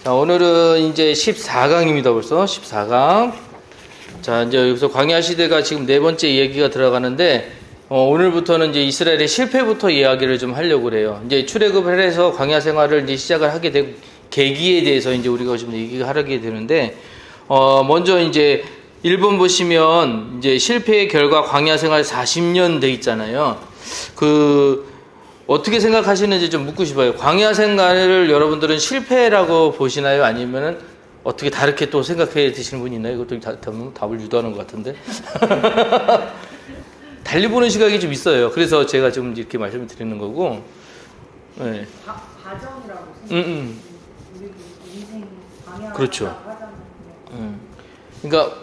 자, 오늘은 이제 14강입니다. 벌써 14강. 자, 이제 여기서 광야 시대가 지금 네 번째 이야기가 들어가는데, 오늘부터는 이제 이스라엘의 실패부터 이야기를 좀 하려고 그래요. 이제 출애굽을 해서 광야 생활을 이제 시작을 하게 된 계기에 대해서 이제 우리가 지금 얘기를 하게 되는데, 먼저 이제 1번 보시면 이제 실패의 결과 광야 생활 40년 돼 있잖아요. 어떻게 생각하시는지 좀 묻고 싶어요. 광야 생활을 여러분들은 실패라고 보시나요? 아니면은 어떻게 다르게 또 생각해 드시는 분이 있나요? 이것도 답을 유도하는 것 같은데. 달리 보는 시각이 좀 있어요. 그래서 제가 좀 이렇게 말씀을 드리는 거고. 네. 과정이라고 생각해요. 우리 인생 광야 그렇죠. 하잖아요. 그러니까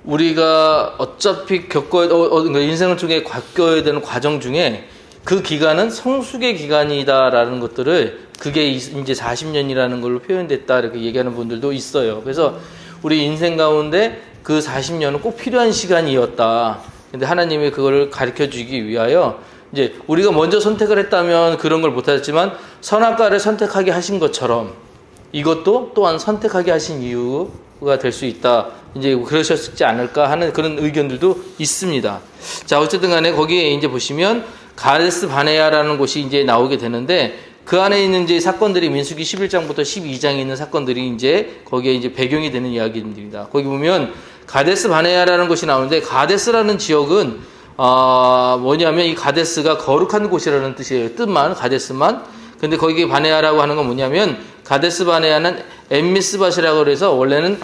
우리가 어차피 그러니까 인생을 통해 겪어야 되는 과정 중에 그 기간은 성숙의 기간이다라는 것들을 그게 이제 40년이라는 걸로 표현됐다 이렇게 얘기하는 분들도 있어요. 그래서 우리 인생 가운데 그 40년은 꼭 필요한 시간이었다. 근데 하나님이 그거를 가르쳐 주기 위하여 이제 우리가 먼저 선택을 했다면 그런 걸 못했지만 선악과를 선택하게 하신 것처럼 이것도 또한 선택하게 하신 이유가 될 수 있다. 이제 그러셨지 않을까 하는 그런 의견들도 있습니다. 자, 어쨌든 간에 거기에 이제 보시면 가데스 바네아라는 곳이 이제 나오게 되는데 그 안에 있는 이제 사건들이 민수기 11장부터 12장에 있는 사건들이 이제 거기에 이제 배경이 되는 이야기들입니다. 거기 보면 가데스 바네아라는 곳이 나오는데 가데스라는 지역은 뭐냐면 이 가데스가 거룩한 곳이라는 뜻이에요. 뜻만 가데스만. 근데 거기에 바네아라고 하는 건 뭐냐면 가데스 바네아는 엠미스밭이라고 해서 원래는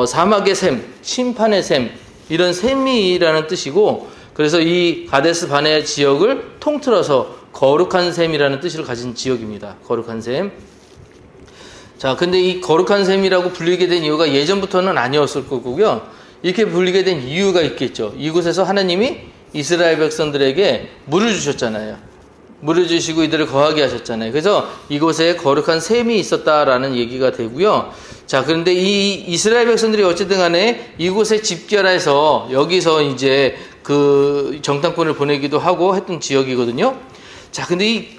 사막의 샘, 심판의 샘 이런 샘이라는 뜻이고 그래서 이 가데스 바네아 지역을 통틀어서 거룩한 샘이라는 뜻을 가진 지역입니다. 거룩한 샘. 자, 근데 이 거룩한 샘이라고 불리게 된 이유가 예전부터는 아니었을 거고요. 이렇게 불리게 된 이유가 있겠죠. 이곳에서 하나님이 이스라엘 백성들에게 물을 주셨잖아요. 물을 주시고 이들을 거하게 하셨잖아요. 그래서 이곳에 거룩한 샘이 있었다라는 얘기가 되고요. 자, 그런데 이 이스라엘 백성들이 어쨌든 간에 이곳에 집결해서 여기서 이제 그 정탐꾼을 보내기도 하고 했던 지역이거든요. 자, 근데 이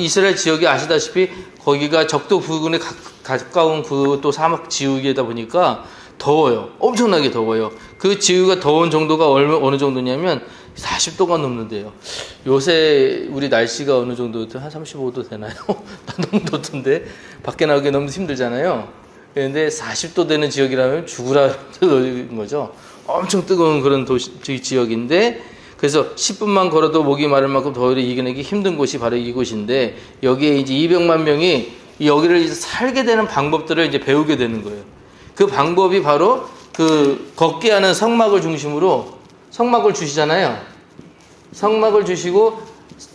이스라엘 지역이 아시다시피 거기가 적도 부근에 가까운 그 또 사막 지역이다 보니까 더워요. 엄청나게 더워요. 그 지역가 더운 정도가 어느 정도냐면 40도가 넘는데요. 요새 우리 날씨가 어느 정도 한 35도 되나요? 너무 덥던데 밖에 나오기 너무 힘들잖아요. 그런데 40도 되는 지역이라면 죽으라는 거죠. 엄청 뜨거운 그런 지역인데 그래서 10분만 걸어도 목이 마를 만큼 더위를 이겨내기 힘든 곳이 바로 이곳인데 여기에 이제 200만 명이 여기를 이제 살게 되는 방법들을 이제 배우게 되는 거예요. 그 방법이 바로 그 걷게 하는 성막을 중심으로 성막을 주시잖아요. 성막을 주시고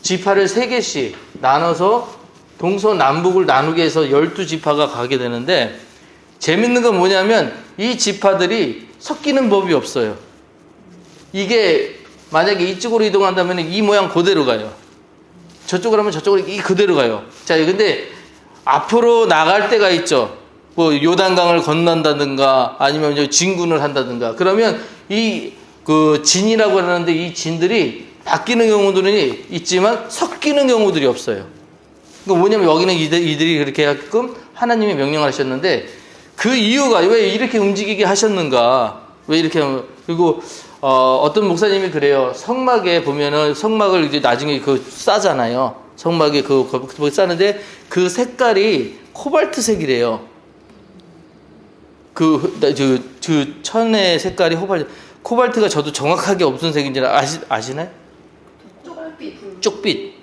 지파를 3개씩 나눠서 동서남북을 나누게 해서 12지파가 가게 되는데 재밌는 건 뭐냐면 이 지파들이 섞이는 법이 없어요. 이게 만약에 이쪽으로 이동한다면 이 모양 그대로 가요. 저쪽으로 하면 저쪽으로 그대로 가요. 자, 근데 앞으로 나갈 때가 있죠. 뭐 요단강을 건넌다든가 아니면 이제 진군을 한다든가 그러면 이 그 진이라고 하는데 이 진들이 바뀌는 경우들이 있지만 섞이는 경우들이 없어요. 그러니까 뭐냐면 여기는 이들이 그렇게 하게끔 하나님이 명령을 하셨는데 그 이유가 왜 이렇게 움직이게 하셨는가? 왜 이렇게 그리고 어떤 목사님이 그래요. 성막에 보면은 성막을 이제 나중에 그 싸잖아요. 성막에 그 싸는데 그 색깔이 코발트색이래요. 그 천의 색깔이 코발트가 저도 정확하게 무슨 색인지 아시나요? 쪽빛.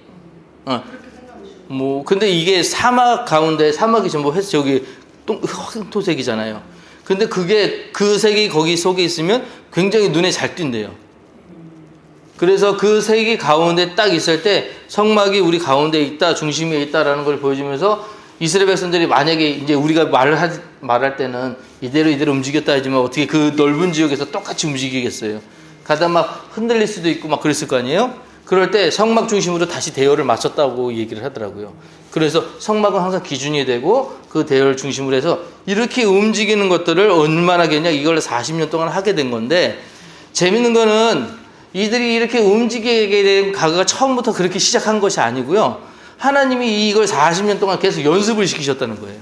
뭐 근데 이게 사막 가운데 사막이 전부 해서 저기 황토색이잖아요. 근데 그게 그 색이 거기 속에 있으면 굉장히 눈에 잘 띈대요. 그래서 그 색이 가운데 딱 있을 때 성막이 우리 가운데 있다, 중심에 있다라는 걸 보여주면서 이스라엘 백성들이 만약에 이제 우리가 말할 때는 이대로 움직였다 하지만 어떻게 그 넓은 지역에서 똑같이 움직이겠어요. 가다 막 흔들릴 수도 있고 막 그랬을 거 아니에요? 그럴 때 성막 중심으로 다시 대열을 맞췄다고 얘기를 하더라고요. 그래서 성막은 항상 기준이 되고 그 대열 중심으로 해서 이렇게 움직이는 것들을 얼마나 하겠냐 이걸 40년 동안 하게 된 건데 재밌는 거는 이들이 이렇게 움직이게 된 가가 처음부터 그렇게 시작한 것이 아니고요. 하나님이 이걸 40년 동안 계속 연습을 시키셨다는 거예요.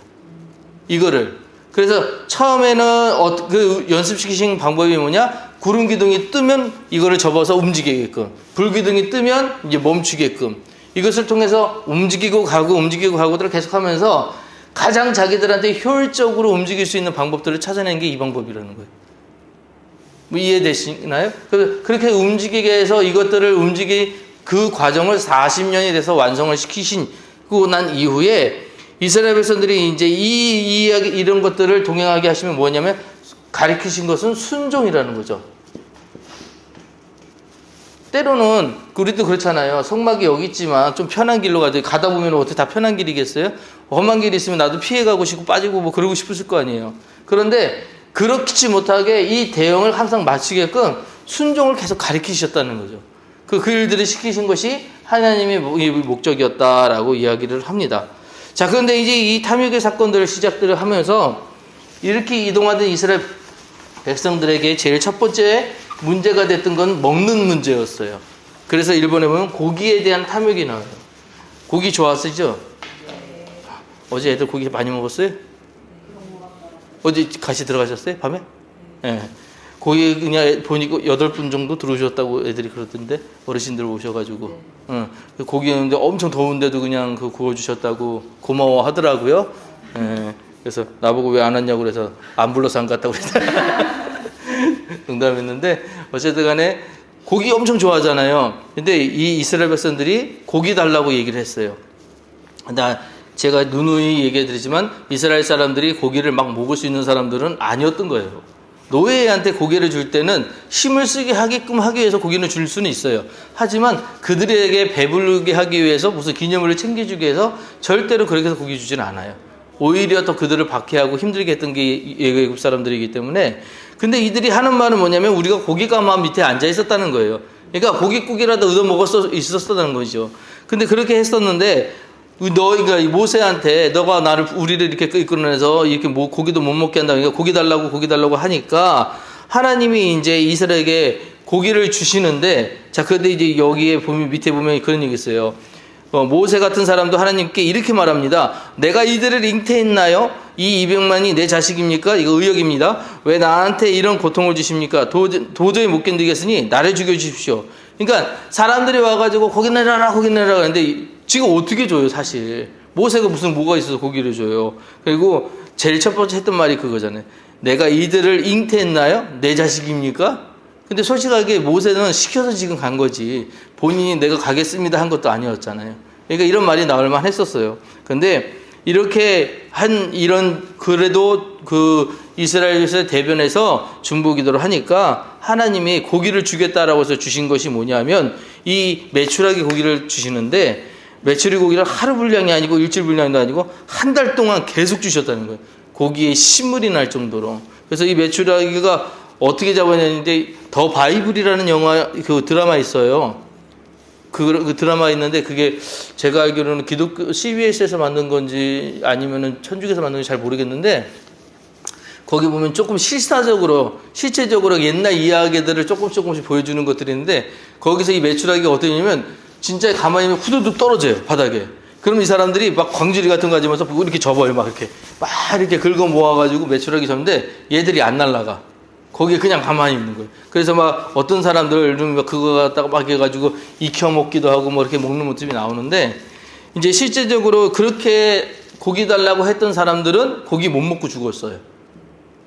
이거를. 그래서 처음에는 그 연습시키신 방법이 뭐냐? 구름 기둥이 뜨면 이거를 접어서 움직이게끔, 불 기둥이 뜨면 이제 멈추게끔, 이것을 통해서 움직이고 가고들을 계속하면서 가장 자기들한테 효율적으로 움직일 수 있는 방법들을 찾아내는 게 이 방법이라는 거예요. 뭐 이해되시나요? 그렇게 움직이게 해서 이것들을 그 과정을 40년이 돼서 완성을 시키시고 난 이후에 이스라엘 백성들이 이제 이 이야기, 이런 것들을 동행하게 하시면 뭐냐면 가르치신 것은 순종이라는 거죠. 때로는 우리도 그렇잖아요. 성막이 여기 있지만 좀 편한 길로 가다 보면 어떻게 다 편한 길이겠어요? 험한 길이 있으면 나도 피해가고 싶고 빠지고 뭐 그러고 싶었을 거 아니에요. 그런데 그렇지 못하게 이 대형을 항상 마치게끔 순종을 계속 가르치셨다는 거죠. 그 일들을 시키신 것이 하나님의 목적이었다라고 이야기를 합니다. 자, 그런데 이제 이 탐욕의 사건들을 시작들을 하면서 이렇게 이동하던 이스라엘 백성들에게 제일 첫 번째 문제가 됐던 건 먹는 문제였어요. 그래서 일본에 보면 고기에 대한 탐욕이 나와요. 고기 좋아하시죠? 어제 애들 고기 많이 먹었어요? 어제 같이 들어가셨어요? 밤에? 네. 고기 그냥 보니까 8분 정도 들어오셨다고 애들이 그러던데, 어르신들 오셔가지고. 응. 고기였는데 엄청 더운데도 그냥 구워주셨다고 고마워 하더라고요. 네. 그래서 나보고 왜 안 왔냐고 그래서 안 불러서 안 갔다고 그랬다. 농담했는데, 어쨌든 간에 고기 엄청 좋아하잖아요. 근데 이 이스라엘 백성들이 고기 달라고 얘기를 했어요. 제가 누누이 얘기해드리지만 이스라엘 사람들이 고기를 막 먹을 수 있는 사람들은 아니었던 거예요. 노예한테 고기를 줄 때는 힘을 쓰게 하게끔 하기 위해서 고기를 줄 수는 있어요. 하지만 그들에게 배부르게 하기 위해서 무슨 기념물을 챙겨주기 위해서 절대로 그렇게 해서 고기 주지는 않아요. 오히려 더 그들을 박해하고 힘들게 했던 게 애굽 사람들이기 때문에. 근데 이들이 하는 말은 뭐냐면 우리가 고기가마 밑에 앉아 있었다는 거예요. 그러니까 고깃국이라도 얻어 먹을 있었다는 거죠. 근데 그렇게 했었는데 너희가 모세한테 너가 우리를 이렇게 이끌어내서 이렇게 고기도 못 먹게 한다. 그러니까 고기 달라고 하니까 하나님이 이제 이스라엘에게 고기를 주시는데, 자, 그런데 이제 여기에 밑에 보면 그런 얘기 있어요. 모세 같은 사람도 하나님께 이렇게 말합니다. 내가 이들을 잉태했나요? 이 200만이 내 자식입니까? 이거 의역입니다. 왜 나한테 이런 고통을 주십니까? 도저히 못 견디겠으니 나를 죽여주십시오. 그러니까 사람들이 와가지고 고기 내려라 하는데 지금 어떻게 줘요, 사실. 모세가 뭐가 있어서 고기를 줘요. 그리고 제일 첫 번째 했던 말이 그거잖아요. 내가 이들을 잉태했나요? 내 자식입니까? 근데 솔직하게 모세는 시켜서 지금 간 거지 본인이 내가 가겠습니다 한 것도 아니었잖아요. 그러니까 이런 말이 나올 만 했었어요. 근데 이렇게 그래도 그 이스라엘에서 대변해서 중보기도를 하니까 하나님이 고기를 주겠다라고 해서 주신 것이 뭐냐면 이 메추라기 고기를 주시는데, 메추리 고기를 하루 분량이 아니고 일주일 분량도 아니고 한 달 동안 계속 주셨다는 거예요. 고기에 신물이 날 정도로. 그래서 이 메추라기가 어떻게 잡아내는데, 더 바이블이라는 영화, 그 드라마 있어요. 그 드라마 있는데 그게 제가 알기로는 기독교 CBS에서 만든 건지 아니면은 천주교에서 만든 건지 잘 모르겠는데, 거기 보면 조금 실체적으로 옛날 이야기들을 조금씩 보여주는 것들이 있는데, 거기서 이 메추라기가 어떠냐면 진짜 가만히 있으면 후두둑 떨어져요, 바닥에. 그럼 이 사람들이 막 광주리 같은 거 가지면서 이렇게 접어요. 막 이렇게 긁어 모아가지고 메추라기 접는데 얘들이 안 날아가. 거기에 그냥 가만히 있는 거예요. 그래서 막 어떤 사람들은 그거 갖다가 막 해가지고 익혀 먹기도 하고 뭐 이렇게 먹는 모습이 나오는데, 이제 실제적으로 그렇게 고기 달라고 했던 사람들은 고기 못 먹고 죽었어요.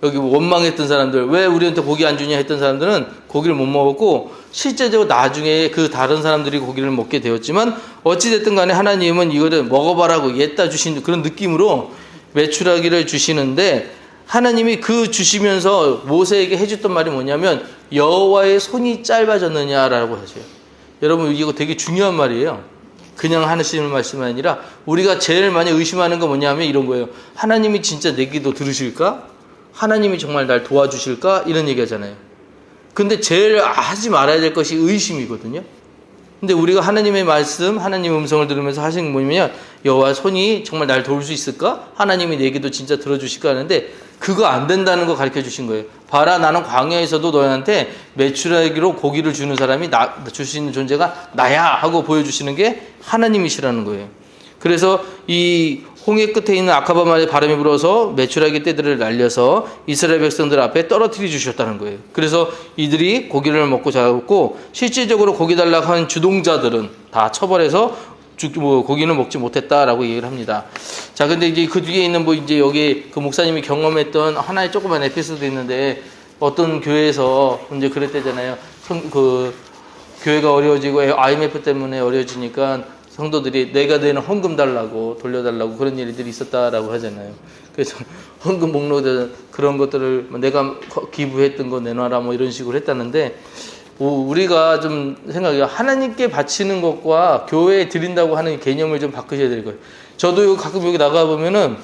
여기 원망했던 사람들, 왜 우리한테 고기 안 주냐 했던 사람들은 고기를 못 먹었고, 실제적으로 나중에 그 다른 사람들이 고기를 먹게 되었지만, 어찌됐든 간에 하나님은 이거를 먹어봐라고 옛다 주신 그런 느낌으로 메추라기를 주시는데, 하나님이 그 주시면서 모세에게 해줬던 말이 뭐냐면 여호와의 손이 짧아졌느냐라고 하세요. 여러분, 이거 되게 중요한 말이에요. 그냥 하시는 말씀이 아니라 우리가 제일 많이 의심하는 거 뭐냐면 이런 거예요. 하나님이 진짜 내 기도 들으실까? 하나님이 정말 날 도와주실까? 이런 얘기 하잖아요. 근데 제일 하지 말아야 될 것이 의심이거든요. 근데 우리가 하나님의 말씀, 하나님의 음성을 들으면서 하신 게 뭐냐면 여호와 손이 정말 날 도울 수 있을까? 하나님이 내 기도 진짜 들어주실까? 하는데 그거 안 된다는 거 가르쳐 주신 거예요. 봐라, 나는 광야에서도 너희한테 메추라기로 고기를 주는 사람이 줄 수 있는 존재가 나야 하고 보여주시는 게 하나님이시라는 거예요. 그래서 이 홍해 끝에 있는 아카바 마을에 바람이 불어서 메추라기 떼들을 날려서 이스라엘 백성들 앞에 떨어뜨려 주셨다는 거예요. 그래서 이들이 고기를 먹고 자랐고 실질적으로 고기 달라고 한 주동자들은 다 처벌해서 고기는 먹지 못했다라고 얘기를 합니다. 자, 근데 이제 그 뒤에 있는 이제 여기 그 목사님이 경험했던 하나의 조그만 에피소드 있는데 어떤 교회에서 이제 그랬대잖아요. 그 교회가 어려워지고 IMF 때문에 어려워지니까 성도들이 내가 내는 헌금 달라고 돌려달라고 그런 일들이 있었다라고 하잖아요. 그래서 헌금 목록에 그런 것들을 내가 기부했던 거 내놔라 뭐 이런 식으로 했다는데 우리가 좀 생각해요. 하나님께 바치는 것과 교회에 드린다고 하는 개념을 좀 바꾸셔야 될 거예요. 저도 가끔 여기 나가보면은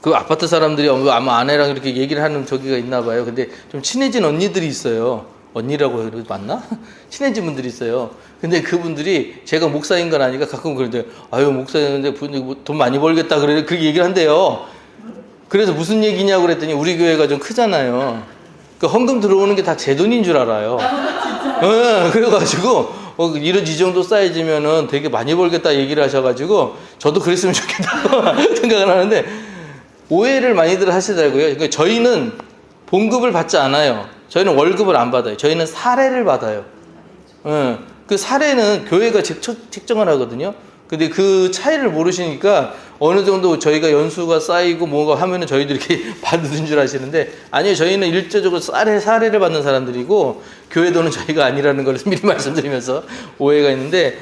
그 아파트 사람들이 아마 아내랑 이렇게 얘기를 하는 저기가 있나 봐요. 근데 좀 친해진 언니들이 있어요. 언니라고 해도 맞나? 친해진 분들이 있어요. 근데 그분들이 제가 목사인 건 아니까 가끔 그러는데 아유 목사인데 돈 많이 벌겠다 그렇게 얘기를 한대요. 그래서 무슨 얘기냐고 그랬더니 우리 교회가 좀 크잖아요. 그 헌금 들어오는 게 다 제 돈인 줄 알아요. 네, 그래가지고 이런 이 정도 사이즈면은 되게 많이 벌겠다 얘기를 하셔가지고 저도 그랬으면 좋겠다고 생각을 하는데 오해를 많이들 하시더라고요. 그러니까 저희는 봉급을 받지 않아요. 저희는 월급을 안 받아요. 저희는 사례를 받아요. 네, 그 사례는 교회가 책정을 하거든요. 근데 그 차이를 모르시니까 어느 정도 저희가 연수가 쌓이고 뭐가 하면은 저희도 이렇게 받는 줄 아시는데 아니요, 저희는 일조적으로 사례를 받는 사람들이고 교회 돈은 저희가 아니라는 걸 미리 말씀드리면서 오해가 있는데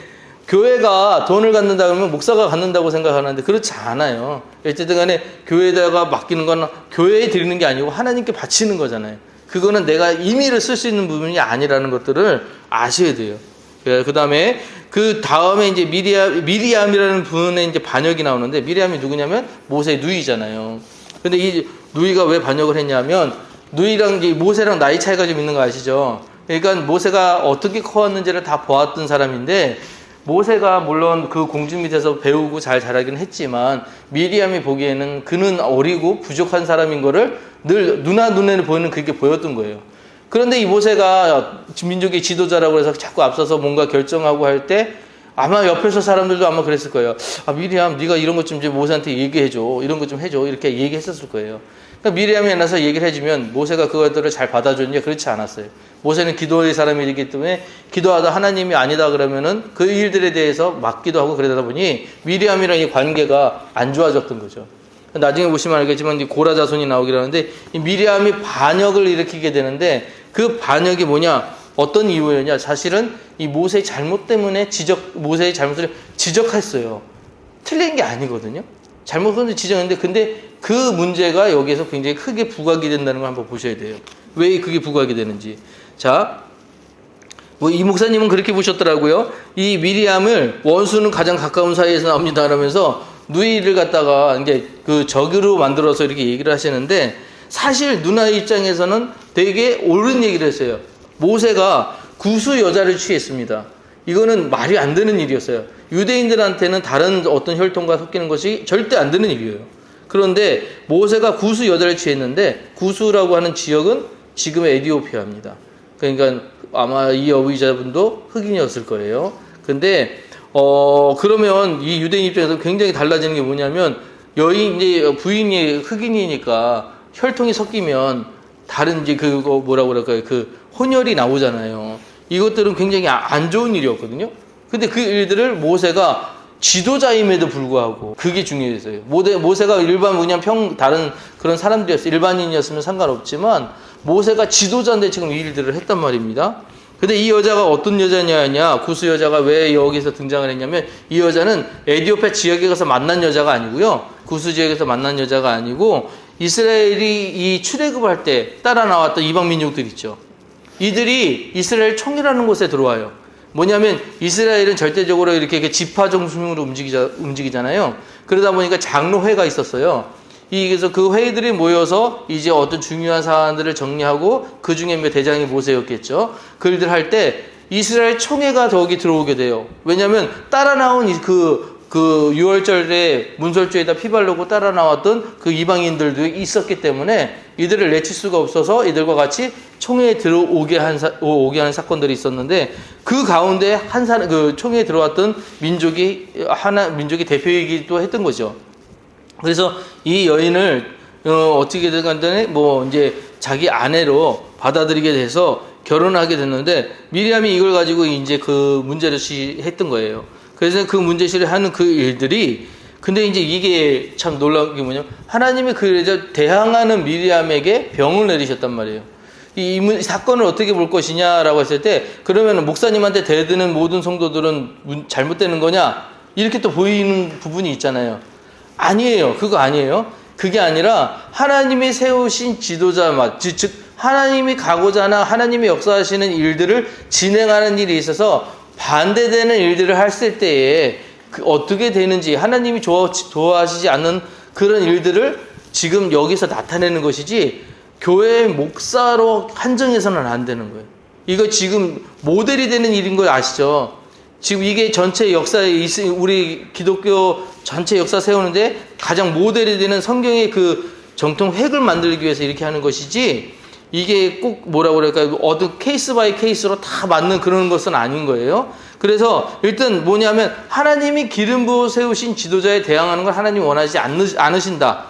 교회가 돈을 갖는다 그러면 목사가 갖는다고 생각하는데 그렇지 않아요. 어쨌든 간에 교회에다가 맡기는 건 교회에 드리는 게 아니고 하나님께 바치는 거잖아요. 그거는 내가 임의를 쓸 수 있는 부분이 아니라는 것들을 아셔야 돼요. 그 다음에 이제 미리암이라는 분의 이제 반역이 나오는데 미리암이 누구냐면 모세의 누이잖아요. 근데 이 누이가 왜 반역을 했냐면 누이랑 이제 모세랑 나이 차이가 좀 있는 거 아시죠? 그러니까 모세가 어떻게 커왔는지를 다 보았던 사람인데 모세가 물론 그 공주 밑에서 배우고 잘 자라긴 했지만 미리암이 보기에는 그는 어리고 부족한 사람인 거를 늘 눈에 보이는 그게 보였던 거예요. 그런데 이 모세가 민족의 지도자라고 해서 자꾸 앞서서 뭔가 결정하고 할 때 아마 옆에서 사람들도 아마 그랬을 거예요. 아, 미리암 네가 이런 것 좀 이제 모세한테 얘기해줘. 이런 것 좀 해줘. 이렇게 얘기했었을 거예요. 그러니까 미리암이 나서 얘기를 해주면 모세가 그것들을 잘 받아줬냐? 그렇지 않았어요. 모세는 기도의 사람이기 때문에 기도하다 하나님이 아니다 그러면은 그 일들에 대해서 막기도 하고 그러다 보니 미리암이랑 이 관계가 안 좋아졌던 거죠. 나중에 보시면 알겠지만 고라 자손이 나오기로 하는데 이 미리암이 반역을 일으키게 되는데 그 반역이 뭐냐? 어떤 이유였냐? 사실은 이 모세의 잘못 때문에 모세의 잘못을 지적했어요. 틀린 게 아니거든요. 잘못을 지적했는데 근데 그 문제가 여기에서 굉장히 크게 부각이 된다는 걸 한번 보셔야 돼요. 왜 그게 부각이 되는지. 자, 이 목사님은 그렇게 보셨더라고요. 이 미리암을 원수는 가장 가까운 사이에서 나옵니다. 그러면서 누이를 갖다가 이제 그 적으로 만들어서 이렇게 얘기를 하시는데 사실 누나 입장에서는 되게 옳은 얘기를 했어요. 모세가 구수 여자를 취했습니다. 이거는 말이 안 되는 일이었어요. 유대인들한테는 다른 어떤 혈통과 섞이는 것이 절대 안 되는 일이에요. 그런데 모세가 구수 여자를 취했는데 구수라고 하는 지역은 지금의 에티오피아입니다. 그러니까 아마 이 어휘자분도 흑인이었을 거예요. 근데 그러면 이 유대인 입장에서 굉장히 달라지는 게 뭐냐면 이제 부인이 흑인이니까 혈통이 섞이면 다른 이제 그거 뭐라고 그럴까요? 그 혼혈이 나오잖아요. 이것들은 굉장히 안 좋은 일이었거든요. 근데 그 일들을 모세가 지도자임에도 불구하고 그게 중요했어요. 모세가 일반 그냥 다른 그런 사람들이었어요. 일반인이었으면 상관없지만 모세가 지도자인데 지금 이 일들을 했단 말입니다. 근데 이 여자가 어떤 여자냐, 구수 여자가 왜 여기서 등장을 했냐면 이 여자는 에티오피아 지역에 가서 만난 여자가 아니고요. 구수 지역에서 만난 여자가 아니고 이스라엘이 이 출애굽할 때 따라 나왔던 이방 민족들 있죠. 이들이 이스라엘 총이라는 곳에 들어와요. 뭐냐면 이스라엘은 절대적으로 이렇게 지파 중심으로 움직이잖아요. 그러다 보니까 장로회가 있었어요. 그래서 그 회의들이 모여서 이제 어떤 중요한 사안들을 정리하고 그 중에 대장이 모세였겠죠. 그 일들 할 때 이스라엘 총회가 저기 들어오게 돼요. 왜냐하면 따라 나온 그 그 유월절에 문설주에다 피 바르고 따라 나왔던 그 이방인들도 있었기 때문에 이들을 내칠 수가 없어서 이들과 같이 총회에 들어오게 하는 사건들이 있었는데 그 가운데 그 총회에 들어왔던 민족이 민족의 대표이기도 했던 거죠. 그래서 이 여인을 어떻게든 간에 뭐 이제 자기 아내로 받아들이게 돼서 결혼하게 됐는데 미리암이 이걸 가지고 이제 그 문제를 했던 거예요. 그래서 그 문제시를 하는 그 일들이 근데 이제 이게 참 놀라운 게 뭐냐면 하나님이 그래서 대항하는 미리암에게 병을 내리셨단 말이에요. 이 사건을 어떻게 볼 것이냐라고 했을 때 그러면 목사님한테 대드는 모든 성도들은 잘못되는 거냐 이렇게 또 보이는 부분이 있잖아요. 아니에요. 그거 아니에요. 그게 아니라 하나님이 세우신 지도자 즉 하나님이 가고자 하나 하나님이 역사하시는 일들을 진행하는 일이 있어서 반대되는 일들을 했을 때에 어떻게 되는지 하나님이 좋아하시지 않는 그런 일들을 지금 여기서 나타내는 것이지 교회의 목사로 한정해서는 안 되는 거예요. 이거 지금 모델이 되는 일인 거 아시죠? 지금 이게 전체 역사에 우리 기독교 전체 역사 세우는데 가장 모델이 되는 성경의 그 정통 획을 만들기 위해서 이렇게 하는 것이지 이게 꼭 뭐라고 그럴까요? 어떤 케이스 바이 케이스로 다 맞는 그런 것은 아닌 거예요. 그래서 일단 뭐냐면 하나님이 기름 부어 세우신 지도자에 대항하는 걸 하나님이 원하지 않으신다.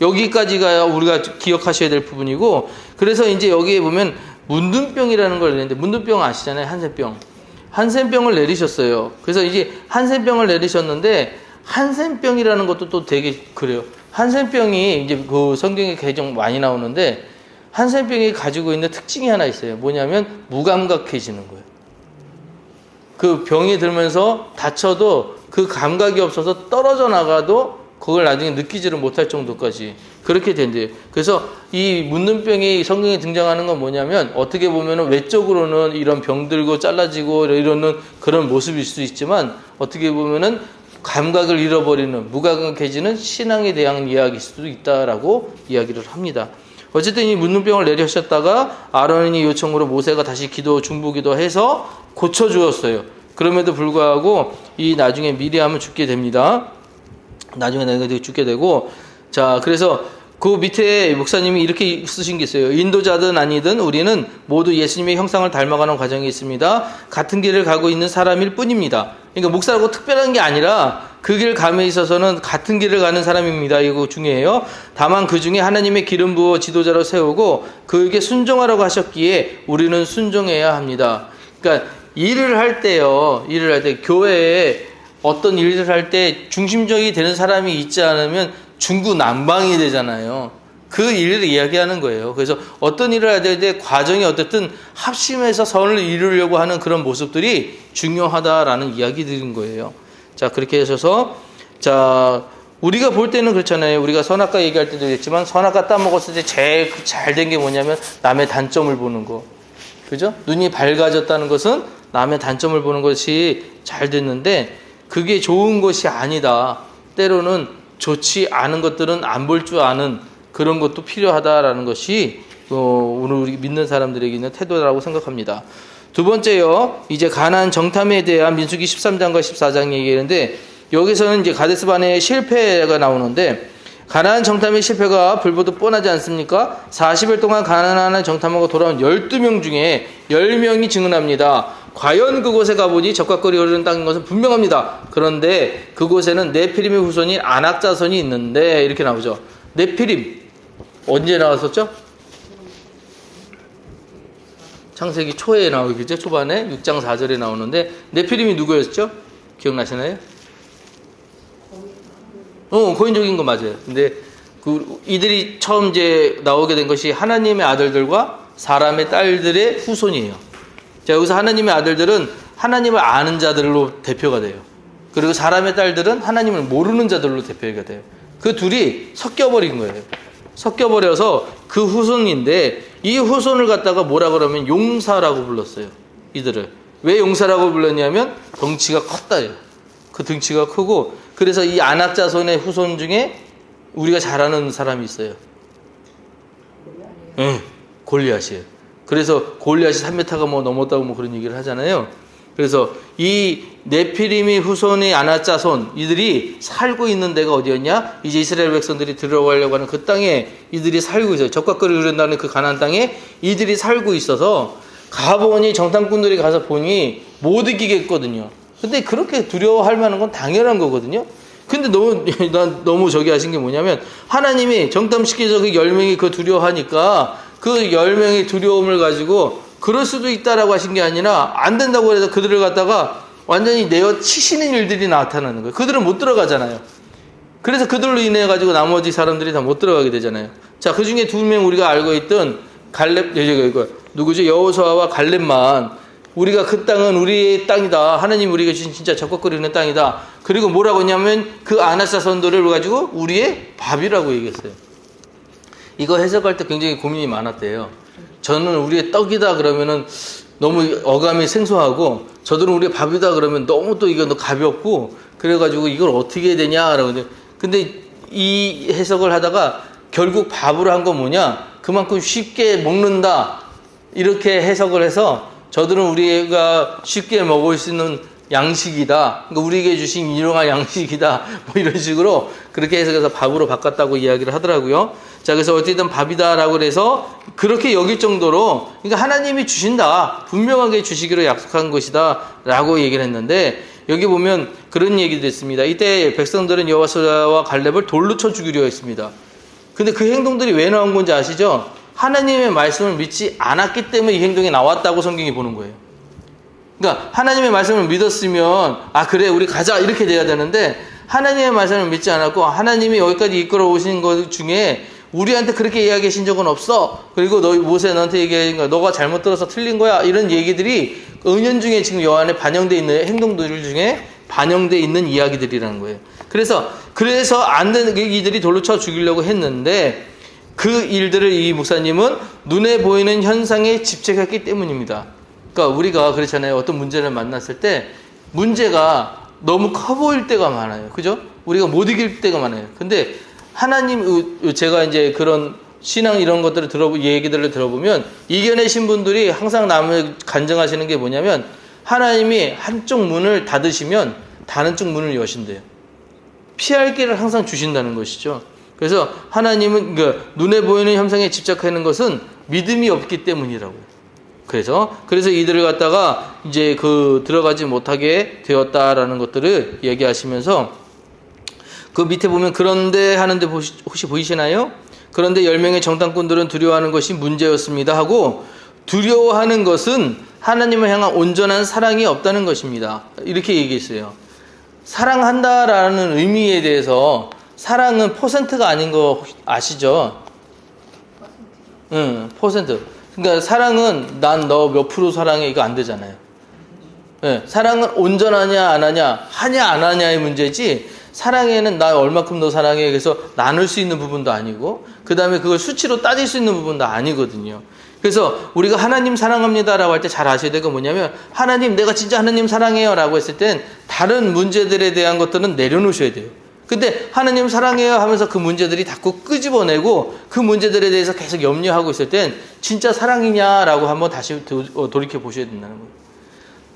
여기까지가 우리가 기억하셔야 될 부분이고 그래서 이제 여기에 보면 문둥병이라는 걸 내는데 문둥병 아시잖아요. 한센병. 한센병을 내리셨어요. 그래서 이제 한센병을 내리셨는데 한센병이라는 것도 또 되게 그래요. 한센병이 이제 그 성경에 개종 많이 나오는데 한센병이 가지고 있는 특징이 하나 있어요. 뭐냐면 무감각해지는 거예요. 그 병이 들면서 다쳐도 그 감각이 없어서 떨어져 나가도 그걸 나중에 느끼지를 못할 정도까지 그렇게 된대요. 그래서 이 문둥병이 성경에 등장하는 건 뭐냐면 어떻게 보면 외적으로는 이런 병들고 잘라지고 이러는 그런 모습일 수 있지만 어떻게 보면은 감각을 잃어버리는 무감각해지는 신앙에 대한 이야기일 수도 있다라고 이야기를 합니다. 어쨌든 이 문둥병을 내리셨다가 아론이 요청으로 모세가 다시 중보기도 해서 고쳐주었어요. 그럼에도 불구하고 이 나중에 미리암은 죽게 됩니다. 나중에 내가 죽게 되고 자 그래서 그 밑에 목사님이 이렇게 쓰신 게 있어요. 인도자든 아니든 우리는 모두 예수님의 형상을 닮아가는 과정이 있습니다. 같은 길을 가고 있는 사람일 뿐입니다. 그러니까 목사라고 특별한 게 아니라 그 길 감에 있어서는 같은 길을 가는 사람입니다. 이거 중요해요. 다만 그 중에 하나님의 기름 부어 지도자로 세우고 그에게 순종하라고 하셨기에 우리는 순종해야 합니다. 그러니까 일을 할 때 교회에 어떤 일을 할 때 중심적이 되는 사람이 있지 않으면 중구난방이 되잖아요. 그 일을 이야기하는 거예요. 그래서 어떤 일을 해야 될 때 과정이 어쨌든 합심해서 선을 이루려고 하는 그런 모습들이 중요하다라는 이야기들인 거예요. 자, 그렇게 하셔서, 자, 우리가 볼 때는 그렇잖아요. 우리가 선악과 얘기할 때도 그랬지만, 선악과 따먹었을 때 제일 잘 된 게 뭐냐면, 남의 단점을 보는 거. 그죠? 눈이 밝아졌다는 것은 남의 단점을 보는 것이 잘 됐는데, 그게 좋은 것이 아니다. 때로는 좋지 않은 것들은 안 볼 줄 아는 그런 것도 필요하다라는 것이, 오늘 우리 믿는 사람들에게 있는 태도라고 생각합니다. 두 번째요, 이제 가나안 정탐에 대한 민수기 13장과 14장 얘기하는데 여기서는 이제 가데스바네의 실패가 나오는데 가나안 정탐의 실패가 불보듯 뻔하지 않습니까? 40일 동안 가나안을 정탐하고 돌아온 12명 중에 10명이 증언합니다. 과연 그곳에 가보니 적과 꿀이 흐르는 땅인 것은 분명합니다. 그런데 그곳에는 네피림의 후손인 아낙 자손이 있는데 이렇게 나오죠. 네피림 언제 나왔었죠? 창세기 초에 나오겠죠. 초반에 6장 4절에 나오는데 네피림이 누구였죠? 기억나시나요? 고인족인 거 맞아요. 근데 이들이 처음 이제 나오게 된 것이 하나님의 아들들과 사람의 딸들의 후손이에요. 자, 여기서 하나님의 아들들은 하나님을 아는 자들로 대표가 돼요. 그리고 사람의 딸들은 하나님을 모르는 자들로 대표가 돼요. 그 둘이 섞여버린 거예요. 섞여버려서 그 후손인데 이 후손을 갖다가 뭐라 그러면 용사라고 불렀어요. 이들을. 왜 용사라고 불렀냐면 덩치가 컸다요. 그 덩치가 크고 그래서 이 아낙 자손의 후손 중에 우리가 잘 아는 사람이 있어요. 골리앗이에요. 그래서 골리앗이 3m가 뭐 넘었다고 뭐 그런 얘기를 하잖아요. 그래서 이 네피림의 후손의 아나짜손 이들이 살고 있는 데가 어디였냐? 이제 이스라엘 백성들이 들어가려고 하는 그 땅에 이들이 살고 있어요. 적과거리를 이룬다는 그 가나안 땅에 이들이 살고 있어서 가보니 정탐꾼들이 가서 보니 못 이기겠거든요. 근데 그렇게 두려워할 만한 건 당연한 거거든요. 근데 난 너무 저기 하신 게 뭐냐면 하나님이 정탐시켜서 그 10명이 그 두려워하니까 그 10명의 두려움을 가지고 그럴 수도 있다라고 하신 게 아니라 안 된다고 해서 그들을 갖다가 완전히 내어 치시는 일들이 나타나는 거예요. 그들은 못 들어가잖아요. 그래서 그들로 인해 가지고 나머지 사람들이 다 못 들어가게 되잖아요. 자, 그 중에 2명 우리가 알고 있던 갈렙, 누구죠? 여호수아와 갈렙만 우리가 그 땅은 우리의 땅이다. 하나님 우리가 주신 진짜 적극거리는 땅이다. 그리고 뭐라고 했냐면 그 아나사 선도를 가지고 우리의 밥이라고 얘기했어요. 이거 해석할 때 굉장히 고민이 많았대요. 저는 우리의 떡이다 그러면은 너무 어감이 생소하고 저들은 우리의 밥이다 그러면 너무 또 이거 가볍고 그래가지고 이걸 어떻게 해야 되냐 그러는데 근데 이 해석을 하다가 결국 밥으로 한 건 뭐냐 그만큼 쉽게 먹는다 이렇게 해석을 해서 저들은 우리가 쉽게 먹을 수 있는 양식이다. 그러니까 우리에게 주신 일용할 양식이다. 뭐 이런 식으로 그렇게 해석해서 밥으로 바꿨다고 이야기를 하더라고요. 자, 그래서 어쨌든 밥이다라고 해서 그렇게 여길 정도로 그러니까 하나님이 주신다. 분명하게 주시기로 약속한 것이다. 라고 얘기를 했는데 여기 보면 그런 얘기도 있습니다. 이때 백성들은 여호수아와 갈렙을 돌로 쳐 죽이려 했습니다. 근데 그 행동들이 왜 나온 건지 아시죠? 하나님의 말씀을 믿지 않았기 때문에 이 행동이 나왔다고 성경이 보는 거예요. 그러니까 하나님의 말씀을 믿었으면 아 그래 우리 가자 이렇게 돼야 되는데 하나님의 말씀을 믿지 않았고 하나님이 여기까지 이끌어 오신 것 중에 우리한테 그렇게 이야기하신 적은 없어. 그리고 너 모세 너한테 얘기한 거야. 너가 잘못 들어서 틀린 거야. 이런 얘기들이 은연중에 지금 요한에 반영되어 있는 행동들 중에 반영되어 있는 이야기들이라는 거예요. 그래서 안 되는 이들이 돌로 쳐 죽이려고 했는데 그 일들을 이 목사님은 눈에 보이는 현상에 집착했기 때문입니다. 그러니까 우리가 그렇잖아요. 어떤 문제를 만났을 때 문제가 너무 커 보일 때가 많아요. 그죠? 우리가 못 이길 때가 많아요. 근데 하나님, 제가 이제 그런 신앙 이런 것들을 얘기들을 들어보면 이겨내신 분들이 항상 남을 간증하시는 게 뭐냐면 하나님이 한쪽 문을 닫으시면 다른 쪽 문을 여신대요. 피할 길을 항상 주신다는 것이죠. 그래서 하나님은 그러니까 눈에 보이는 현상에 집착하는 것은 믿음이 없기 때문이라고요. 그래서 이들을 갖다가 이제 들어가지 못하게 되었다라는 것들을 얘기하시면서 그 밑에 보면 그런데 하는데 혹시 보이시나요? 그런데 10명의 정탐꾼들은 두려워하는 것이 문제였습니다 하고 두려워하는 것은 하나님을 향한 온전한 사랑이 없다는 것입니다. 이렇게 얘기했어요. 사랑한다라는 의미에 대해서 사랑은 퍼센트가 아닌 거 아시죠? 퍼센트. 그러니까 사랑은 난 너 몇 프로 사랑해 이거 안 되잖아요. 네, 사랑은 온전하냐 안 하냐 하냐 안 하냐의 문제지 사랑에는 나 얼마큼 너 사랑해 그래서 나눌 수 있는 부분도 아니고 그 다음에 그걸 수치로 따질 수 있는 부분도 아니거든요. 그래서 우리가 하나님 사랑합니다라고 할 때 잘 아셔야 될 건 뭐냐면 하나님 내가 진짜 하나님 사랑해요 라고 했을 땐 다른 문제들에 대한 것들은 내려놓으셔야 돼요. 근데 하나님 사랑해요 하면서 그 문제들이 자꾸 끄집어내고 그 문제들에 대해서 계속 염려하고 있을 땐 진짜 사랑이냐라고 한번 다시 돌이켜 보셔야 된다는 거예요.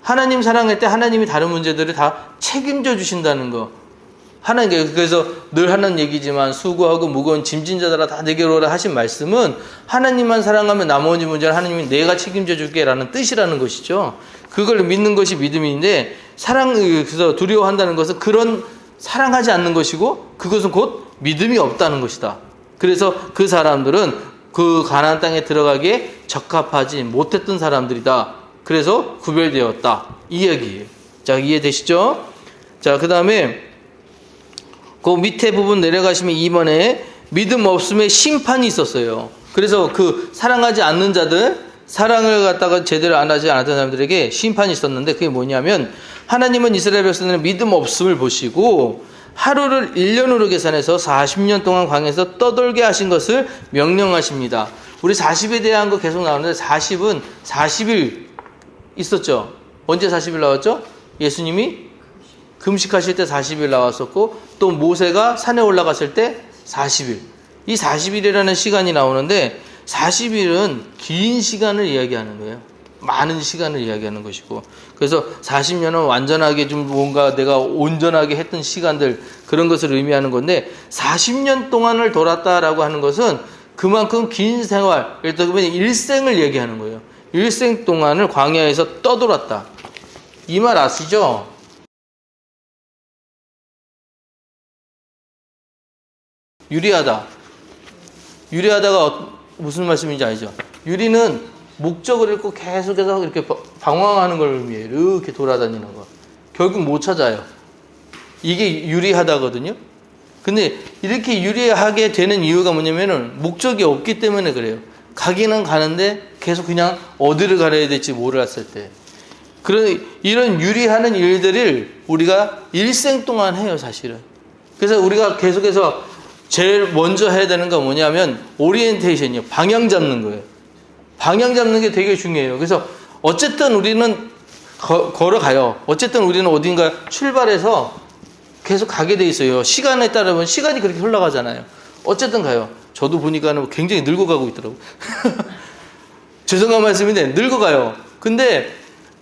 하나님 사랑할 때 하나님이 다른 문제들을 다 책임져 주신다는 거. 하나님 그래서 늘 하는 얘기지만 수고하고 무거운 짐진 자들아 다 내게로 오라 하신 말씀은 하나님만 사랑하면 나머지 문제는 하나님이 내가 책임져 줄게라는 뜻이라는 것이죠. 그걸 믿는 것이 믿음인데 그래서 두려워한다는 것은 그런 사랑하지 않는 것이고 그것은 곧 믿음이 없다는 것이다. 그래서 그 사람들은 그 가나안 땅에 들어가기에 적합하지 못했던 사람들이다. 그래서 구별되었다. 이 이야기예요. 자, 이해되시죠? 자, 그 다음에 그 밑에 부분 내려가시면 2번에 믿음 없음의 심판이 있었어요. 그래서 그 사랑하지 않는 자들, 사랑을 갖다가 제대로 안 하지 않았던 사람들에게 심판이 있었는데 그게 뭐냐면 하나님은 이스라엘 백성들의 믿음 없음을 보시고 하루를 1년으로 계산해서 40년 동안 광야에서 떠돌게 하신 것을 명령하십니다. 우리 40에 대한 거 계속 나오는데 40은 40일 있었죠. 언제 40일 나왔죠? 예수님이 금식하실 때 40일 나왔었고 또 모세가 산에 올라갔을 때 40일. 이 40일이라는 시간이 나오는데 40일은 긴 시간을 이야기하는 거예요. 많은 시간을 이야기하는 것이고, 그래서 40년은 완전하게 좀 뭔가 내가 온전하게 했던 시간들, 그런 것을 의미하는 건데, 40년 동안을 돌았다라고 하는 것은 그만큼 긴 생활, 예를 들면 일생을 얘기하는 거예요. 일생 동안을 광야에서 떠돌았다. 이 말 아시죠? 유리하다. 유리하다가 무슨 말씀인지 알죠? 유리는 목적을 잃고 계속해서 이렇게 방황하는 걸 의미해요. 이렇게 돌아다니는 거. 결국 못 찾아요. 이게 유리하다거든요. 근데 이렇게 유리하게 되는 이유가 뭐냐면은 목적이 없기 때문에 그래요. 가기는 가는데 계속 그냥 어디를 가야 될지 몰랐을 때. 이런 유리하는 일들을 우리가 일생 동안 해요, 사실은. 그래서 우리가 계속해서 제일 먼저 해야 되는 건 뭐냐면 오리엔테이션이요. 방향 잡는 거예요. 방향 잡는 게 되게 중요해요. 그래서 어쨌든 우리는 걸어가요. 어쨌든 우리는 어딘가 출발해서 계속 가게 돼 있어요. 시간에 따르면 시간이 그렇게 흘러가잖아요. 어쨌든 가요. 저도 보니까는 굉장히 늙어가고 있더라고요. 죄송한 말씀인데 늙어가요. 근데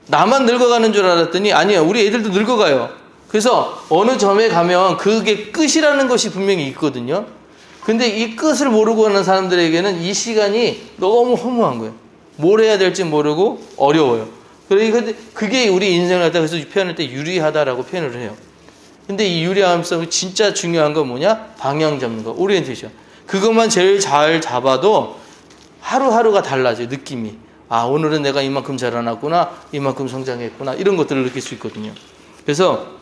나만 늙어가는 줄 알았더니 아니에요. 우리 애들도 늙어가요. 그래서 어느 점에 가면 그게 끝이라는 것이 분명히 있거든요. 근데 이 끝을 모르고 하는 사람들에게는 이 시간이 너무 허무한 거예요. 뭘 해야 될지 모르고 어려워요. 그러니까 그게 우리 인생을 갖다 그래서 표현할 때 유리하다라고 표현을 해요. 근데 이 유리함성이 진짜 중요한 건 뭐냐? 방향 잡는 거, 오리엔테이션. 그것만 제일 잘 잡아도 하루하루가 달라져요, 느낌이. 아, 오늘은 내가 이만큼 자라났구나, 이만큼 성장했구나, 이런 것들을 느낄 수 있거든요. 그래서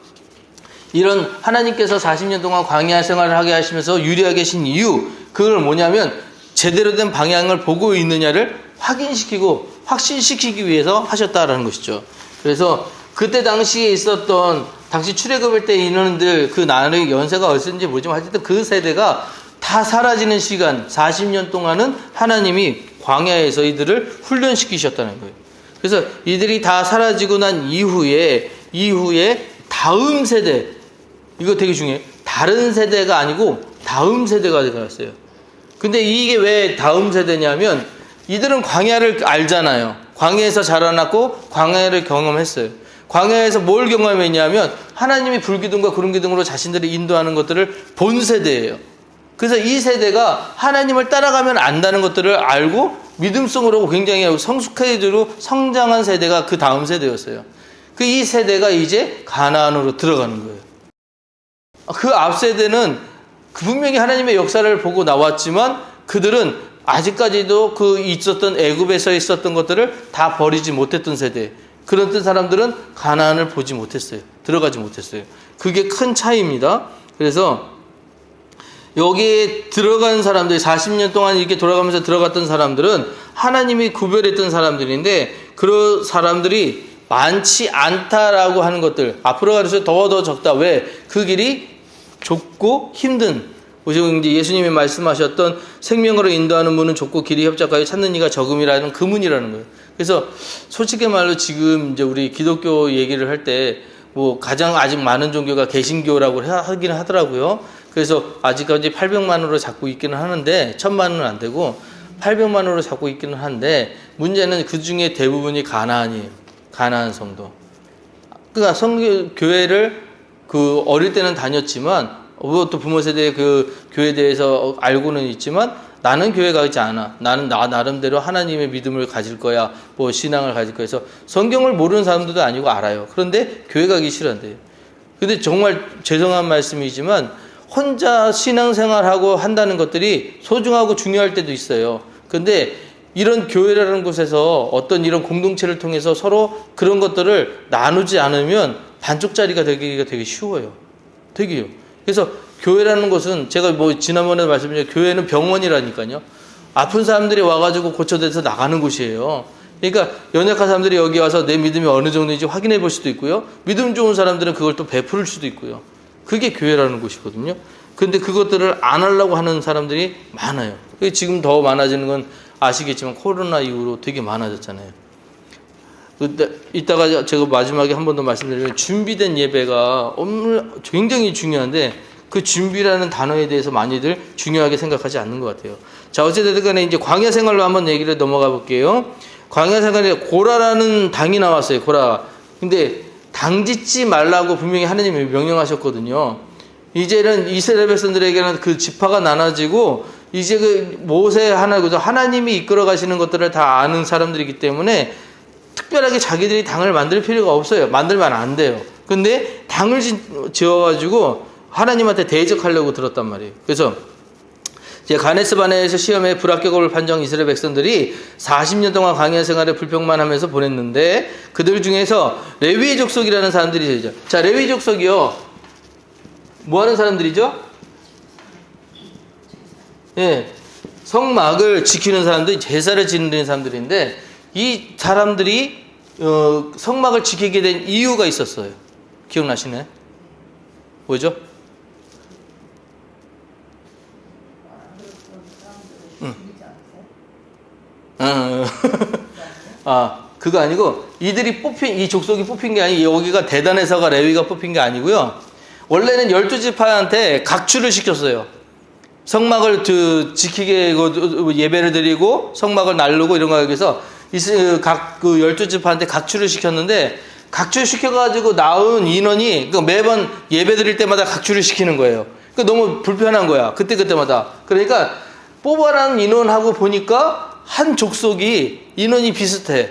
이런 하나님께서 40년 동안 광야 생활을 하게 하시면서 유리하게 하신 이유, 그걸 뭐냐면 제대로 된 방향을 보고 있느냐를 확인시키고 확신시키기 위해서 하셨다라는 것이죠. 그래서 그때 당시에 있었던 당시 출애굽일 때 인원들 그 나라의 연세가 어땠는지 모르지만 어쨌든 그 세대가 다 사라지는 시간 40년 동안은 하나님이 광야에서 이들을 훈련시키셨다는 거예요. 그래서 이들이 다 사라지고 난 이후에 다음 세대, 이거 되게 중요해요. 다른 세대가 아니고 다음 세대가 되어갔어요. 근데 이게 왜 다음 세대냐면 이들은 광야를 알잖아요. 광야에서 자라났고 광야를 경험했어요. 광야에서 뭘 경험했냐면 하나님이 불기둥과 구름기둥으로 자신들이 인도하는 것들을 본 세대예요. 그래서 이 세대가 하나님을 따라가면 안다는 것들을 알고 믿음성으로 굉장히 성숙해지고 성장한 세대가 그 다음 세대였어요. 이 세대가 이제 가나안으로 들어가는 거예요. 그 앞 세대는 분명히 하나님의 역사를 보고 나왔지만 그들은 아직까지도 그 있었던 애굽에서 있었던 것들을 다 버리지 못했던 세대. 그런 사람들은 가나안을 보지 못했어요. 들어가지 못했어요. 그게 큰 차이입니다. 그래서 여기에 들어간 사람들이 40년 동안 이렇게 돌아가면서 들어갔던 사람들은 하나님이 구별했던 사람들인데 그런 사람들이 많지 않다라고 하는 것들, 앞으로 갈수록 더 적다. 왜? 그 길이 좁고 힘든, 이제 예수님이 말씀하셨던 생명으로 인도하는 문은 좁고 길이 협착하여 찾는 이가 적음이라는 그 문이라는 거예요. 그래서 솔직히 말로 지금 이제 우리 기독교 얘기를 할 때 뭐 가장 아직 많은 종교가 개신교라고 하기는 하더라고요. 그래서 아직까지 800만으로 잡고 있기는 하는데 1000만은 안 되고 800만으로 잡고 있기는 한데 문제는 그 중에 대부분이 가나안이에요. 가나안 성도. 그러니까 교회를 그 어릴 때는 다녔지만 또 부모 세대의 그 교회에 대해서 알고는 있지만 나는 교회 가지 않아. 나는 나 나름대로 하나님의 믿음을 가질 거야. 뭐 신앙을 가질 거야. 해서 성경을 모르는 사람들도 아니고 알아요. 그런데 교회 가기 싫어한대요. 근데 정말 죄송한 말씀이지만 혼자 신앙생활하고 한다는 것들이 소중하고 중요할 때도 있어요. 근데 이런 교회라는 곳에서 어떤 이런 공동체를 통해서 서로 그런 것들을 나누지 않으면 반쪽짜리가 되기가 되게 쉬워요. 되게요. 그래서 교회라는 것은 제가 뭐 지난번에 말씀드린 교회는 병원이라니까요. 아픈 사람들이 와가지고 고쳐져서 나가는 곳이에요. 그러니까 연약한 사람들이 여기 와서 내 믿음이 어느 정도인지 확인해 볼 수도 있고요. 믿음 좋은 사람들은 그걸 또 베풀 수도 있고요. 그게 교회라는 곳이거든요. 근데 그것들을 안 하려고 하는 사람들이 많아요. 지금 더 많아지는 건 아시겠지만 코로나 이후로 되게 많아졌잖아요. 이따가 제가 마지막에 한 번 더 말씀드리면 준비된 예배가 굉장히 중요한데 그 준비라는 단어에 대해서 많이들 중요하게 생각하지 않는 것 같아요. 자, 어쨌든 간에 이제 광야 생활로 한번 얘기를 넘어가 볼게요. 광야 생활에 고라라는 당이 나왔어요. 고라. 근데 당 짓지 말라고 분명히 하나님이 명령하셨거든요. 이제는 이스라엘 백성들에게는 그 지파가 나눠지고 이제 그 모세 하나님이 이끌어 가시는 것들을 다 아는 사람들이기 때문에 특별하게 자기들이 당을 만들 필요가 없어요. 만들면 안 돼요. 근데 당을 지어가지고 하나님한테 대적하려고 들었단 말이에요. 그래서 이제 가네스 바네에서 시험에 불합격을 판정 이스라엘 백성들이 40년 동안 광야 생활에 불평만 하면서 보냈는데 그들 중에서 레위의 족속이라는 사람들이 되죠. 자, 레위 족속이요. 뭐 하는 사람들이죠? 예. 성막을 지키는 사람들, 제사를 지내는 사람들인데 이 사람들이 성막을 지키게 된 이유가 있었어요. 기억나시나요? 뭐죠? 그거 아니고 이들이 이 족속이 뽑힌 게 아니고 여기가 대단해서가 레위가 뽑힌 게 아니고요. 원래는 12지파한테 각출을 시켰어요. 성막을 지키게 예배를 드리고 성막을 나르고 이런 거에 위해서 각 12지파한테 각출을 시켰는데 각출시켜가지고 나온 인원이 매번 예배 드릴 때마다 각출을 시키는 거예요. 너무 불편한 거야. 그때마다. 그러니까 뽑아라는 인원하고 보니까 한 족속이 인원이 비슷해.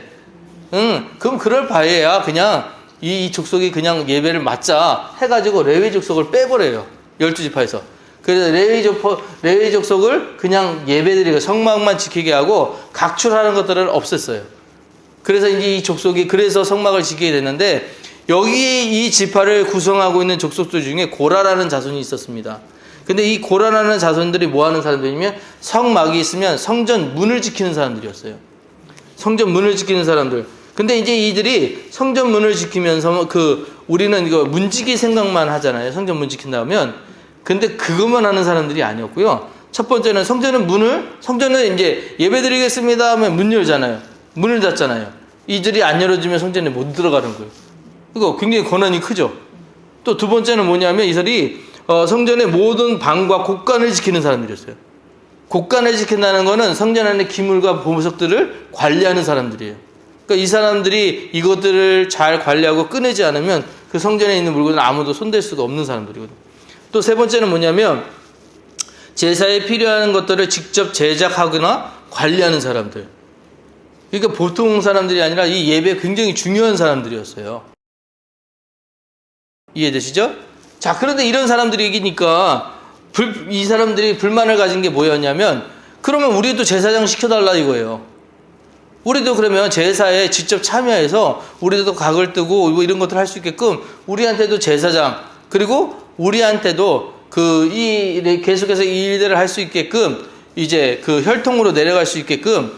그럼 그럴 바에야 그냥 이 족속이 그냥 예배를 맡자 해가지고 레위 족속을 빼버려요. 12지파에서. 그래서 레위 족속을 그냥 예배드리고 성막만 지키게 하고 각출하는 것들을 없앴어요. 그래서 이제 이 족속이 그래서 성막을 지키게 됐는데 여기 이 지파를 구성하고 있는 족속들 중에 고라라는 자손이 있었습니다. 근데 이 고라라는 자손들이 뭐 하는 사람들이냐면 성막이 있으면 성전 문을 지키는 사람들이었어요. 성전 문을 지키는 사람들. 근데 이제 이들이 성전 문을 지키면서 우리는 이거 문지기 생각만 하잖아요. 성전 문 지킨다 하면. 근데 그것만 하는 사람들이 아니었고요. 첫 번째는 성전은 이제 예배 드리겠습니다 하면 문 열잖아요. 문을 닫잖아요. 이들이 안 열어주면 성전에 못 들어가는 거예요. 이거 굉장히 권한이 크죠. 또 두 번째는 뭐냐면 이들이 성전의 모든 방과 곳간을 지키는 사람들이었어요. 곳간을 지킨다는 거는 성전 안의 기물과 보석들을 관리하는 사람들이에요. 그러니까 이 사람들이 이것들을 잘 관리하고 꺼내지 않으면 그 성전에 있는 물건을 아무도 손댈 수가 없는 사람들이거든요. 또 세 번째는 뭐냐면 제사에 필요한 것들을 직접 제작하거나 관리하는 사람들. 그러니까 보통 사람들이 아니라 이 예배에 굉장히 중요한 사람들이었어요. 이해되시죠? 자, 그런데 이런 사람들이니까 이 사람들이 불만을 가진 게 뭐였냐면 그러면 우리도 제사장 시켜달라 이거예요. 우리도 그러면 제사에 직접 참여해서 우리도 각을 뜨고 뭐 이런 것들 할 수 있게끔 우리한테도 제사장 그리고 우리한테도 계속해서 이 일들을 할 수 있게끔 이제 혈통으로 내려갈 수 있게끔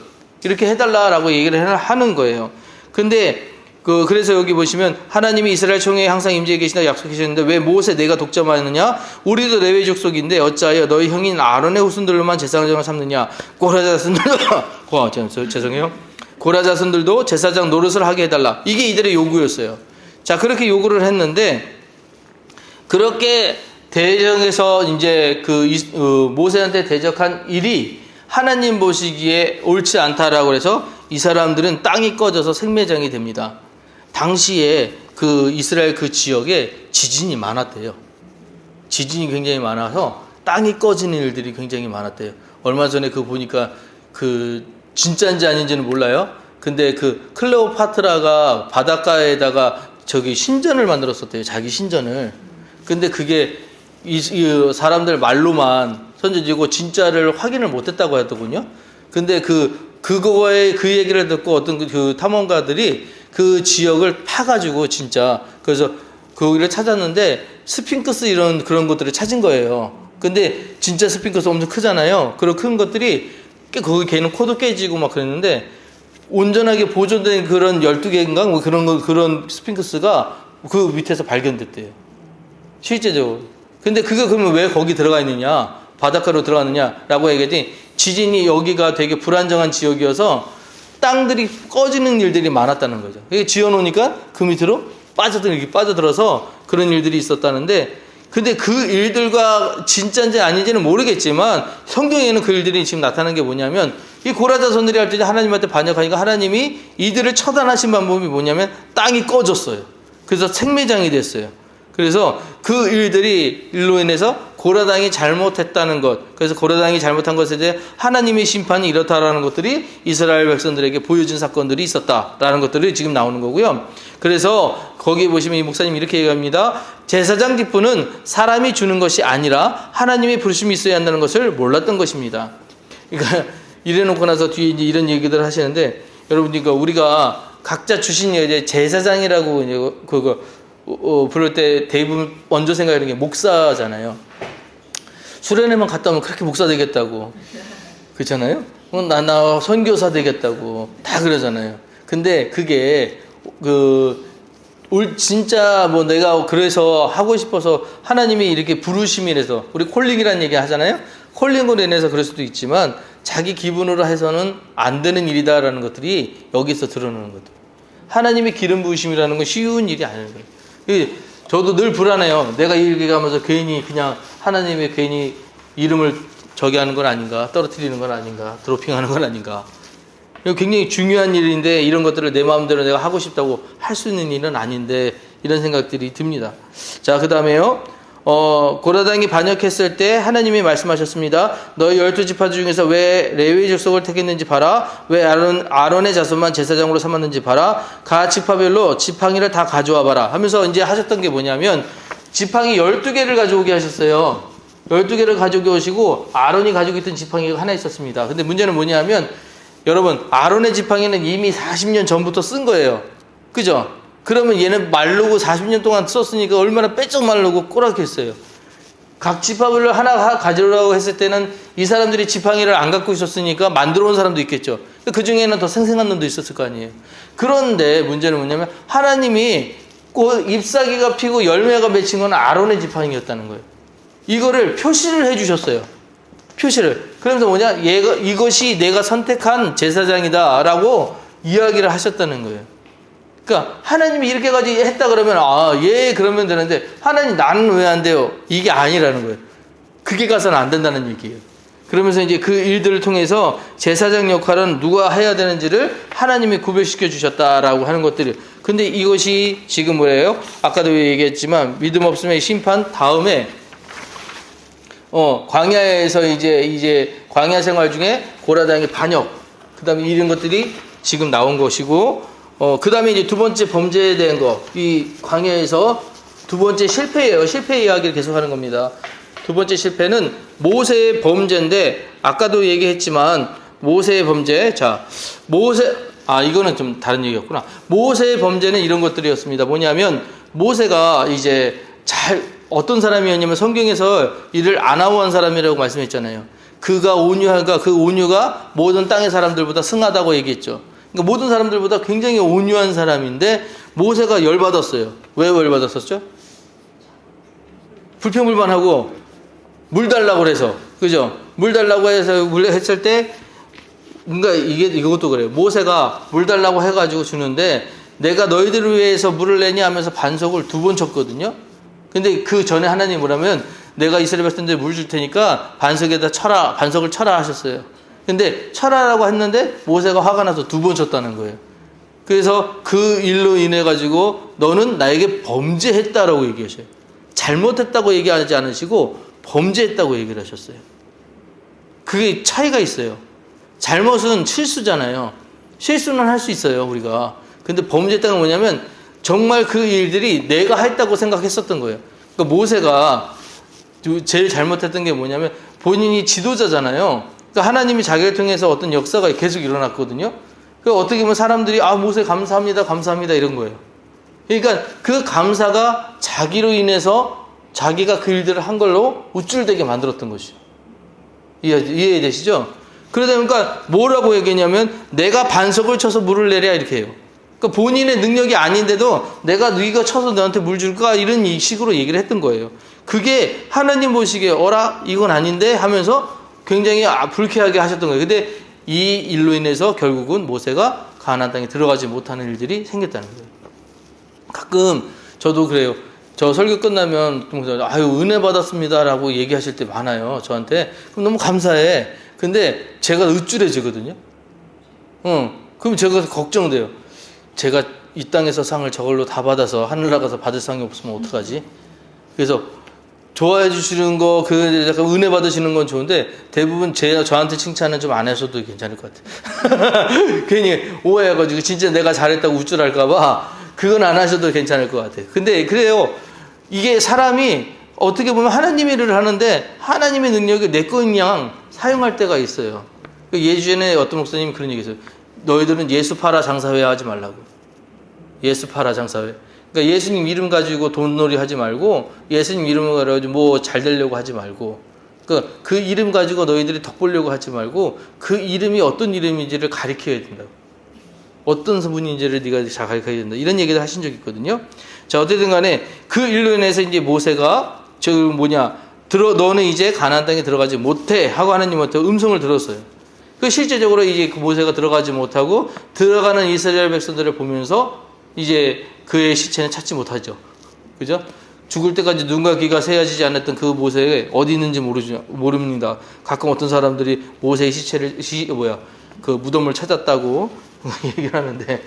이렇게 해달라라고 얘기를 하는 거예요. 근데 그래서 여기 보시면 하나님이 이스라엘 총회에 항상 임재해 계신다고 약속하셨는데 왜 모세 내가 독점하느냐? 우리도 레위 족속인데 어찌하여 너희 형인 아론의 후손들로만 제사장을 삼느냐? 고라 자손들도 죄송해요. 고라 자손들도 제사장 노릇을 하게 해달라. 이게 이들의 요구였어요. 자, 그렇게 요구를 했는데 그렇게 대적에서 이제 모세한테 대적한 일이 하나님 보시기에 옳지 않다라고 해서 이 사람들은 땅이 꺼져서 생매장이 됩니다. 당시에 이스라엘 지역에 지진이 많았대요. 지진이 굉장히 많아서 땅이 꺼지는 일들이 굉장히 많았대요. 얼마 전에 보니까 진짜인지 아닌지는 몰라요. 근데 클레오파트라가 바닷가에다가 신전을 만들었었대요. 자기 신전을. 근데 그게 이 사람들 말로만 선전지고 진짜를 확인을 못했다고 하더군요. 근데 그거에 얘기를 듣고 어떤 탐험가들이 그 지역을 파가지고 진짜 그래서 거기를 찾았는데 스핑크스 그런 것들을 찾은 거예요. 근데 진짜 스핑크스 엄청 크잖아요. 그런 큰 것들이 거기 걔는 코도 깨지고 막 그랬는데 온전하게 보존된 그런 12개인가 뭐 그런 스핑크스가 그 밑에서 발견됐대요. 실제적으로. 근데 그러면 왜 거기 들어가 있느냐? 바닷가로 들어갔느냐라고 얘기했더니 지진이 여기가 되게 불안정한 지역이어서 땅들이 꺼지는 일들이 많았다는 거죠. 이게 지어놓으니까 그 밑으로 빠져들어서 그런 일들이 있었다는데 근데 그 일들과 진짜인지 아닌지는 모르겠지만 성경에는 그 일들이 지금 나타나는 게 뭐냐면 이 고라 자손들이 할 때 하나님한테 반역하니까 하나님이 이들을 처단하신 방법이 뭐냐면 땅이 꺼졌어요. 그래서 생매장이 됐어요. 그래서 그 일로 인해서 고라당이 잘못했다는 것, 그래서 고라당이 잘못한 것에 대해 하나님의 심판이 이렇다라는 것들이 이스라엘 백성들에게 보여준 사건들이 있었다라는 것들이 지금 나오는 거고요. 그래서 거기 보시면 이 목사님이 이렇게 얘기합니다. 제사장 직분은 사람이 주는 것이 아니라 하나님의 부르심이 있어야 한다는 것을 몰랐던 것입니다. 그러니까 이래놓고 나서 뒤에 이제 이런 얘기들 하시는데, 여러분, 그러니까 우리가 각자 주신 이제 제사장이라고 이제 그거 부를 때 대부분 먼저 생각하는 게 목사잖아요. 수련회만 갔다 오면 그렇게 목사 되겠다고 그렇잖아요. 나 선교사 되겠다고 다 그러잖아요. 근데 그게 진짜 뭐 내가 그래서 하고 싶어서 하나님이 이렇게 부르심이라서, 우리 콜링이라는 얘기 하잖아요. 콜링으로 인해서 그럴 수도 있지만 자기 기분으로 해서는 안 되는 일이다라는 것들이 여기서 드러나는 것들. 하나님의 기름 부으심이라는 건 쉬운 일이 아니에요. 저도 늘 불안해요. 내가 이렇게 가면서 괜히 그냥 하나님의 괜히 이름을 저기 하는 건 아닌가, 떨어뜨리는 건 아닌가, 드로핑하는 건 아닌가. 굉장히 중요한 일인데 이런 것들을 내 마음대로 내가 하고 싶다고 할 수 있는 일은 아닌데, 이런 생각들이 듭니다. 자, 그 다음에요. 고라당이 반역했을 때 하나님이 말씀하셨습니다. 너희 12지파 중에서 왜 레위 족속을 택했는지 봐라. 왜 아론의 자손만 제사장으로 삼았는지 봐라. 각 지파별로 지팡이를 다 가져와 봐라 하면서 이제 하셨던 게 뭐냐면, 지팡이 12개를 가져오게 하셨어요. 12개를 가져오게 오시고 아론이 가지고 있던 지팡이가 하나 있었습니다. 근데 문제는 뭐냐면, 여러분, 아론의 지팡이는 이미 40년 전부터 쓴 거예요. 그죠? 그러면 얘는 마르고 40년 동안 썼으니까 얼마나 빼쩍 마르고 꼬락했어요. 각 지파별로 하나 가져오라고 했을 때는 이 사람들이 지팡이를 안 갖고 있었으니까 만들어 온 사람도 있겠죠. 그 중에는 더 생생한 놈도 있었을 거 아니에요. 그런데 문제는 뭐냐면, 하나님이 잎사귀가 피고 열매가 맺힌 건 아론의 지팡이였다는 거예요. 이거를 표시를 해주셨어요. 표시를. 그러면서 뭐냐, 이것이 내가 선택한 제사장이다라고 이야기를 하셨다는 거예요. 그러니까 하나님이 이렇게까지 했다 그러면 그러면 되는데, 하나님 나는 왜 안 돼요? 이게 아니라는 거예요. 그게 가서는 안 된다는 얘기예요. 그러면서 이제 그 일들을 통해서 제사장 역할은 누가 해야 되는지를 하나님이 구별시켜 주셨다라고 하는 것들이. 근데 이것이 지금 뭐예요? 아까도 얘기했지만 믿음 없음의 심판 다음에 광야에서 이제 광야 생활 중에 고라당의 반역, 그다음에 이런 것들이 지금 나온 것이고, 그 다음에 이제 두 번째 범죄에 대한 거, 이 광야에서 두 번째 실패예요. 실패 이야기를 계속하는 겁니다. 두 번째 실패는 모세의 범죄인데, 아까도 얘기했지만 모세의 범죄, 이거는 좀 다른 얘기였구나. 모세의 범죄는 이런 것들이었습니다. 뭐냐면, 모세가 이제 어떤 사람이었냐면, 성경에서 이를 아나우한 사람이라고 말씀했잖아요. 그가 온유하가, 그 온유가 모든 땅의 사람들보다 승하다고 얘기했죠. 그러니까 모든 사람들보다 굉장히 온유한 사람인데, 모세가 열받았어요. 왜 열받았었죠? 불평불만하고 물 달라고 그래서, 그죠? 물 달라고 해서 했을 때, 뭔가 이것도 그래요. 모세가 물 달라고 해가지고 주는데, 내가 너희들을 위해서 물을 내냐 하면서 반석을 2번 쳤거든요. 근데 그 전에 하나님 뭐라면, 내가 이스라엘 백성들 물 줄 테니까 반석을 쳐라 하셨어요. 근데 쳐라라고 했는데 모세가 화가 나서 2번 쳤다는 거예요. 그래서 그 일로 인해 가지고 너는 나에게 범죄했다라고 얘기하셔요. 잘못했다고 얘기하지 않으시고 범죄했다고 얘기를 하셨어요. 그게 차이가 있어요. 잘못은 실수잖아요. 실수는 할 수 있어요, 우리가. 근데 범죄했다는 건 뭐냐면, 정말 그 일들이 내가 했다고 생각했었던 거예요. 그러니까 모세가 제일 잘못했던 게 뭐냐면, 본인이 지도자잖아요. 그러니까 하나님이 자기를 통해서 어떤 역사가 계속 일어났거든요. 그러니까 어떻게 보면 사람들이 모세 감사합니다, 감사합니다 이런 거예요. 그러니까 그 감사가 자기로 인해서 자기가 그 일들을 한 걸로 우쭐대게 만들었던 것이죠. 이해되시죠? 그러다 보니까 뭐라고 얘기했냐면, 내가 반석을 쳐서 물을 내랴 이렇게 해요. 그러니까 본인의 능력이 아닌데도 네가 쳐서 너한테 물 줄까? 이런 식으로 얘기를 했던 거예요. 그게 하나님 보시기에 이건 아닌데 하면서 굉장히 불쾌하게 하셨던 거예요. 근데 이 일로 인해서 결국은 모세가 가나안 땅에 들어가지 못하는 일들이 생겼다는 거예요. 가끔 저도 그래요. 저 설교 끝나면 은혜 받았습니다라고 얘기하실 때 많아요, 저한테. 그럼 너무 감사해. 근데 제가 으쭐해지거든요. 그럼 제가 걱정돼요. 제가 이 땅에서 상을 저걸로 다 받아서 하늘 나가서 받을 상이 없으면 어떡하지? 그래서 좋아해 주시는 거, 그 약간 은혜 받으시는 건 좋은데 대부분 저한테 칭찬은 좀 안 하셔도 괜찮을 것 같아요. 괜히 오해해가지고 진짜 내가 잘했다고 우쭐할까봐 그건 안 하셔도 괜찮을 것 같아요. 근데 그래요. 이게 사람이 어떻게 보면 하나님의 일을 하는데 하나님의 능력을 내 거인 사용할 때가 있어요. 예전에 어떤 목사님이 그런 얘기 했어요. 너희들은 예수 팔아 장사회 하지 말라고. 예수 팔아 장사회. 그러니까 예수님 이름 가지고 돈놀이 하지 말고 예수님 이름을 가지고 뭐 잘 되려고 하지 말고 그러니까 그 이름 가지고 너희들이 덕 보려고 하지 말고 그 이름이 어떤 이름인지를 가르쳐야 된다고. 어떤 분인지를 네가 잘 가르쳐야 된다. 이런 얘기를 하신 적이 있거든요. 자, 어쨌든 간에 그 일로 인해서 이제 모세가 너는 이제 가나안 땅에 들어가지 못해 하고 하나님한테 음성을 들었어요. 그 실제적으로 이제 그 모세가 들어가지 못하고 들어가는 이스라엘 백성들을 보면서 이제 그의 시체는 찾지 못하죠. 그죠? 죽을 때까지 눈과 귀가 새어지지 않았던 그 모세가 어디 있는지 모릅니다. 가끔 어떤 사람들이 모세의 그 무덤을 찾았다고 얘기를 하는데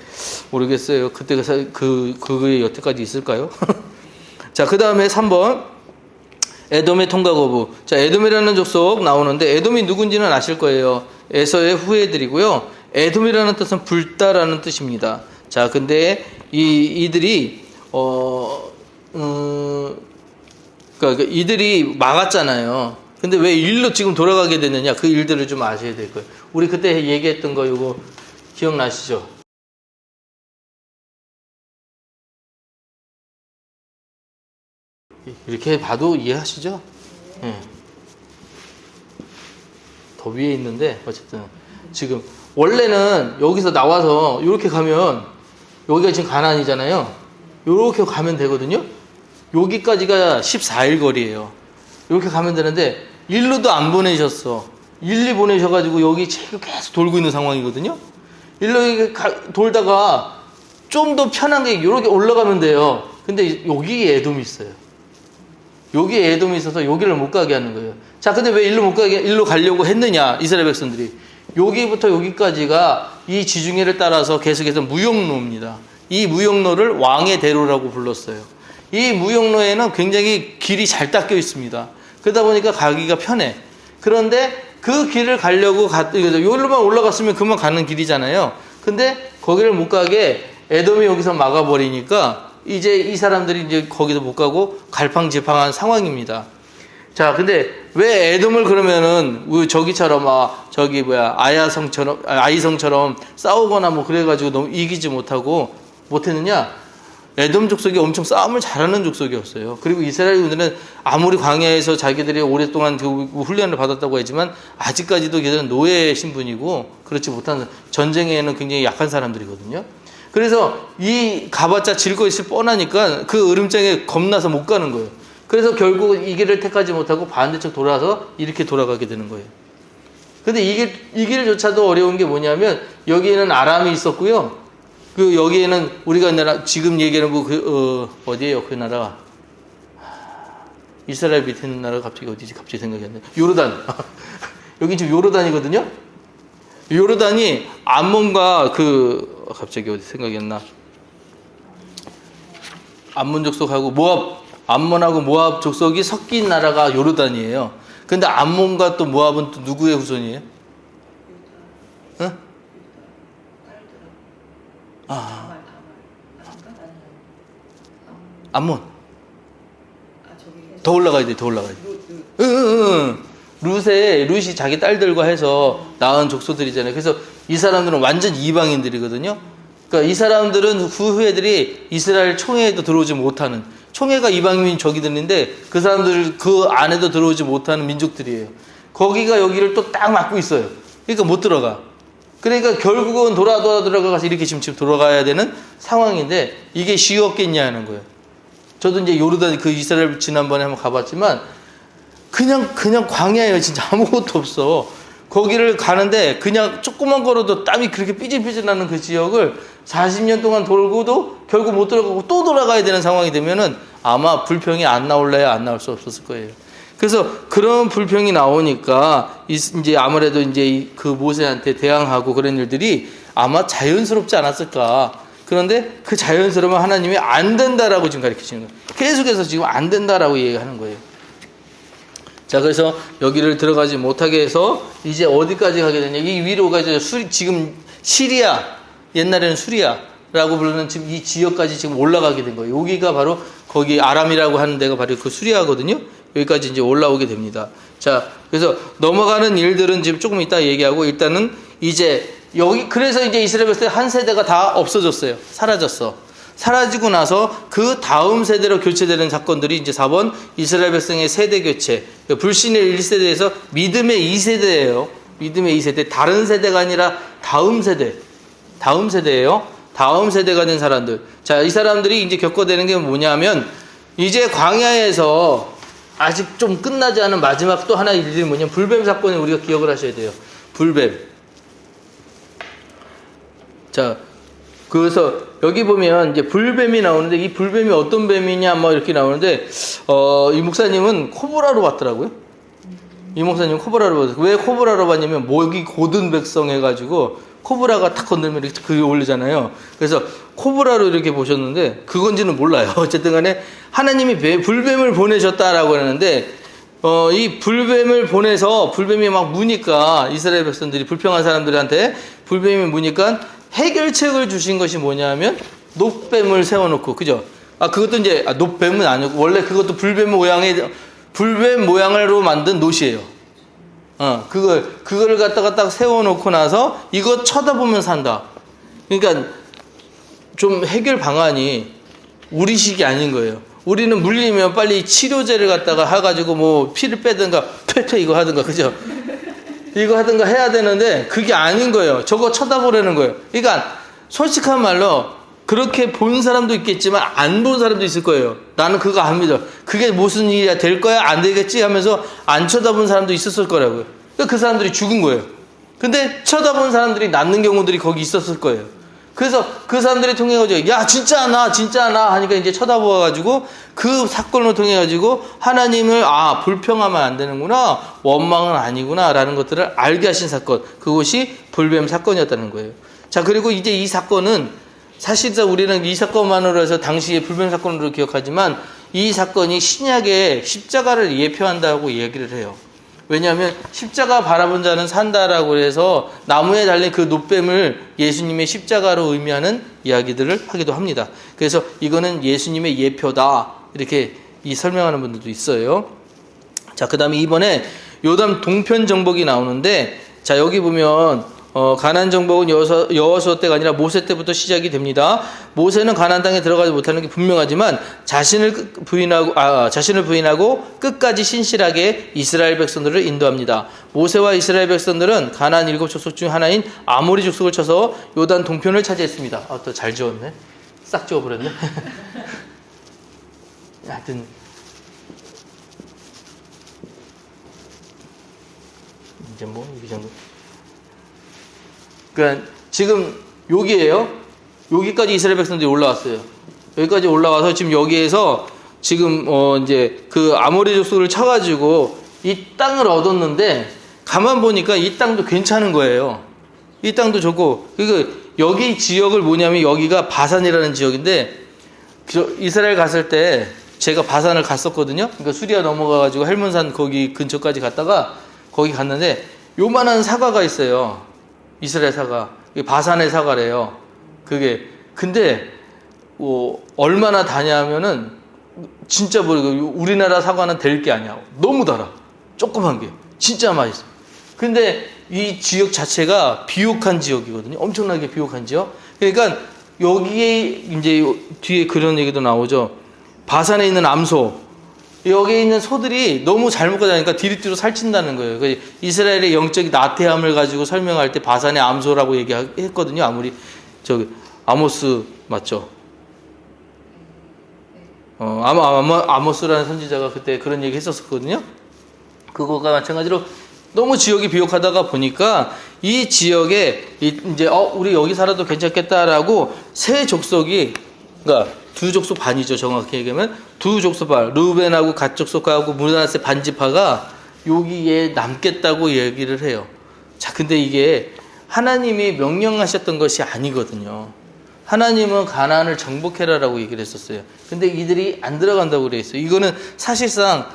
모르겠어요. 그때가 그게 여태까지 있을까요? 자, 그 다음에 3번. 에돔의 통과 거부. 자, 에돔이라는 족속 나오는데 에돔이 누군지는 아실 거예요. 에서의 후예들이고요. 에돔이라는 뜻은 불다라는 뜻입니다. 자, 근데 이들이 그러니까 이들이 막았잖아요. 근데 왜 일로 지금 돌아가게 됐느냐? 그 일들을 좀 아셔야 될 거예요. 우리 그때 얘기했던 거 이거 기억나시죠? 이렇게 봐도 이해하시죠? 예. 더 위에 있는데 어쨌든 지금 원래는 여기서 나와서 이렇게 가면 여기가 지금 가나안이잖아요. 이렇게 가면 되거든요. 여기까지가 14일 거리예요. 이렇게 가면 되는데 일로도 안 보내셨어. 일리 보내셔가지고 여기 계속 돌고 있는 상황이거든요. 일로 돌다가 좀 더 편하게 이렇게 올라가면 돼요. 근데 여기에 에돔이 있어요. 여기에 에돔이 있어서 여기를 못 가게 하는 거예요. 자, 근데 왜 일로 가려고 했느냐, 이스라엘 백성들이. 여기부터 여기까지가 이 지중해를 따라서 계속해서 무역로입니다. 이 무역로를 왕의 대로라고 불렀어요. 이 무역로에는 굉장히 길이 잘 닦여 있습니다. 그러다 보니까 가기가 편해. 그런데 그 길을 가려고 여기로만 올라갔으면 그만 가는 길이잖아요. 근데 거기를 못 가게 에돔이 여기서 막아버리니까 이제 이 사람들이 이제 거기도 못 가고 갈팡질팡한 상황입니다. 자, 근데 왜 에돔을 그러면은 저기처럼 아이성처럼 싸우거나 뭐 그래가지고 너무 이기지 못했느냐? 에돔 족속이 엄청 싸움을 잘하는 족속이었어요. 그리고 이스라엘군들은 아무리 광야에서 자기들이 오랫동안 그 훈련을 받았다고 했지만 아직까지도 걔들은 노예 신분이고 그렇지 못한 전쟁에는 굉장히 약한 사람들이거든요. 그래서 이 가봤자 질 거 있을 뻔하니까 그 으름장에 겁나서 못 가는 거예요. 그래서 결국 이 길을 택하지 못하고 반대쪽 돌아서 이렇게 돌아가게 되는 거예요. 근데 이 길조차도 어려운 게 뭐냐면 여기에는 아람이 있었고요. 그 여기에는 우리가 지금 얘기하는 어디예요? 그 나라 이스라엘 밑에 있는 나라가 갑자기 생각이 안 나요. 요르단. 여기 지금 요르단이거든요. 요르단이 암몬과 갑자기 어디 생각이 안 나. 암몬 족속하고 암몬하고 모압 족속이 섞인 나라가 요르단이에요. 근데 암몬과 또 모압은 또 누구의 후손이에요? 응? 암몬. 더 올라가야 돼. 룻이 자기 딸들과 해서 낳은 족속들이잖아요. 그래서 이 사람들은 완전 이방인들이거든요. 그러니까 이 사람들은 후예들이 이스라엘 총회에도 들어오지 못하는, 총회가 이방인 저기들인데 그 사람들 그 안에도 들어오지 못하는 민족들이에요. 거기가 여기를 또 딱 막고 있어요. 그러니까 못 들어가. 그러니까 결국은 돌아가서 이렇게 지금 돌아가야 되는 상황인데 이게 쉬웠겠냐는 거예요. 저도 이제 요르단 이스라엘 지난번에 한번 가봤지만 그냥 광야예요. 진짜 아무것도 없어. 거기를 가는데 그냥 조금만 걸어도 땀이 그렇게 삐질삐질 나는 그 지역을 40년 동안 돌고도 결국 못 들어가고 또 돌아가야 되는 상황이 되면은 아마 불평이 안 나올 수 없었을 거예요. 그래서 그런 불평이 나오니까 이제 아무래도 이제 그 모세한테 대항하고 그런 일들이 아마 자연스럽지 않았을까. 그런데 그 자연스러움은 하나님이 안 된다라고 지금 가르치시는 거예요. 계속해서 지금 안 된다라고 얘기하는 거예요. 자, 그래서 여기를 들어가지 못하게 해서 이제 어디까지 가게 되냐. 이 위로가 이제 지금 시리아, 옛날에는 수리아라고 부르는 지금 이 지역까지 지금 올라가게 된 거예요. 여기가 바로 거기 아람이라고 하는 데가 바로 그 수리아거든요. 여기까지 이제 올라오게 됩니다. 자, 그래서 넘어가는 일들은 지금 조금 이따 얘기하고 일단은 이제 여기, 그래서 이제 이스라엘 백성 한 세대가 다 없어졌어요. 사라졌어. 사라지고 나서 그 다음 세대로 교체되는 사건들이 이제 4번 이스라엘 백성의 세대 교체. 불신의 1세대에서 믿음의 2세대예요. 믿음의 2세대. 다른 세대가 아니라 다음 세대. 다음 세대예요. 다음 세대가 된 사람들. 자, 이 사람들이 이제 겪어내는 게 뭐냐면 이제 광야에서 아직 좀 끝나지 않은 마지막 또 하나의 일들이 뭐냐면 불뱀 사건을 우리가 기억을 하셔야 돼요. 불뱀. 자, 그래서 여기 보면 이제 불뱀이 나오는데 이 불뱀이 어떤 뱀이냐 뭐 이렇게 나오는데 이 목사님은 코브라로 봤더라고요. 이 목사님은 코브라로 봤어요. 왜 코브라로 봤냐면 목이 고든 백성 해가지고 코브라가 탁 건들면 이렇게 글이 올리잖아요. 그래서 코브라로 이렇게 보셨는데 그건지는 몰라요. 어쨌든 간에 하나님이 불뱀을 보내셨다라고 하는데 이 불뱀을 보내서 불뱀이 막 무니까 이스라엘 백성들이 불평한 사람들한테 불뱀이 무니까 해결책을 주신 것이 뭐냐면 놋뱀을 세워놓고, 그죠? 그것도 이제 놋뱀은 아니고 원래 그것도 불뱀 모양으로 만든 놋이에요. 그거를 갖다가 딱 세워놓고 나서 이거 쳐다보면 산다. 그러니까 좀 해결 방안이 우리식이 아닌 거예요. 우리는 물리면 빨리 치료제를 갖다가 해가지고 뭐 피를 빼든가 퇴퇴 이거 하든가, 그죠? 이거 하든가 해야 되는데 그게 아닌 거예요. 저거 쳐다보라는 거예요. 그러니까 솔직한 말로 그렇게 본 사람도 있겠지만 안 본 사람도 있을 거예요. 나는 그거 안 믿어. 그게 무슨 일이야, 될 거야, 안 되겠지 하면서 안 쳐다본 사람도 있었을 거라고요. 그러니까 그 사람들이 죽은 거예요. 근데 쳐다본 사람들이 낫는 경우들이 거기 있었을 거예요. 그래서 그 사람들이 통해가지고 야 진짜 나 하니까 이제 쳐다보아가지고 그 사건을 통해가지고 하나님을 불평하면 안 되는구나, 원망은 아니구나 라는 것들을 알게 하신 사건, 그것이 불뱀 사건이었다는 거예요. 자, 그리고 이제 이 사건은 사실상 우리는 이 사건만으로 해서 당시의 불뱀 사건으로 기억하지만 이 사건이 신약의 십자가를 예표한다고 얘기를 해요. 왜냐하면 십자가 바라본 자는 산다라고 해서 나무에 달린 그 놋뱀을 예수님의 십자가로 의미하는 이야기들을 하기도 합니다. 그래서 이거는 예수님의 예표다, 이렇게 설명하는 분들도 있어요. 자, 그 다음에 이번에 요담 동편 정복이 나오는데, 자, 여기 보면 가나안 정복은 여호수아 때가 아니라 모세 때부터 시작이 됩니다. 모세는 가나안 땅에 들어가지 못하는 게 분명하지만 자신을 부인하고 끝까지 신실하게 이스라엘 백성들을 인도합니다. 모세와 이스라엘 백성들은 가나안 7족속 중 하나인 아모리 족속을 쳐서 요단 동편을 차지했습니다. 또 잘 지웠네. 싹 지워버렸네. 하여튼 이제 뭐 이 정도. 그러니까 지금 여기에요. 여기까지 이스라엘 백성들이 올라왔어요. 여기까지 올라와서 지금 여기에서 지금 이제 그 아모리 족속을 쳐가지고 이 땅을 얻었는데 가만 보니까 이 땅도 괜찮은 거예요. 이 땅도 좋고, 그러니까 여기 지역을 뭐냐면 여기가 바산이라는 지역인데 이스라엘 갔을 때 제가 바산을 갔었거든요. 그러니까 수리아 넘어가가지고 헬몬산 거기 근처까지 갔다가 거기 갔는데 요만한 사과가 있어요. 이스라엘 사과. 바산의 사과래요. 그게. 근데, 얼마나 다냐면은, 진짜 우리나라 사과는 될 게 아니야. 너무 달아. 조그만 게. 진짜 맛있어. 근데 이 지역 자체가 비옥한 지역이거든요. 엄청나게 비옥한 지역. 그러니까 여기에 이제 뒤에 그런 얘기도 나오죠. 바산에 있는 암소. 여기 있는 소들이 너무 잘 먹고 다니니까 뒤로 살찐다는 거예요. 이스라엘의 영적인 나태함을 가지고 설명할 때 바산의 암소라고 얘기했거든요. 아무리 아모스 맞죠? 아모스라는 선지자가 그때 그런 얘기 했었거든요. 그거가 마찬가지로 너무 지역이 비옥하다가 보니까 이 지역에 이제 우리 여기 살아도 괜찮겠다라고 새 족속이 그러니까 두 족속 반이죠. 정확히 얘기하면 두 족속 반, 르우벤하고 갓 족속하고 므낫세 반지파가 여기에 남겠다고 얘기를 해요. 자, 근데 이게 하나님이 명령하셨던 것이 아니거든요. 하나님은 가나안을 정복해라라고 얘기를 했었어요. 근데 이들이 안 들어간다고 그랬어요. 이거는 사실상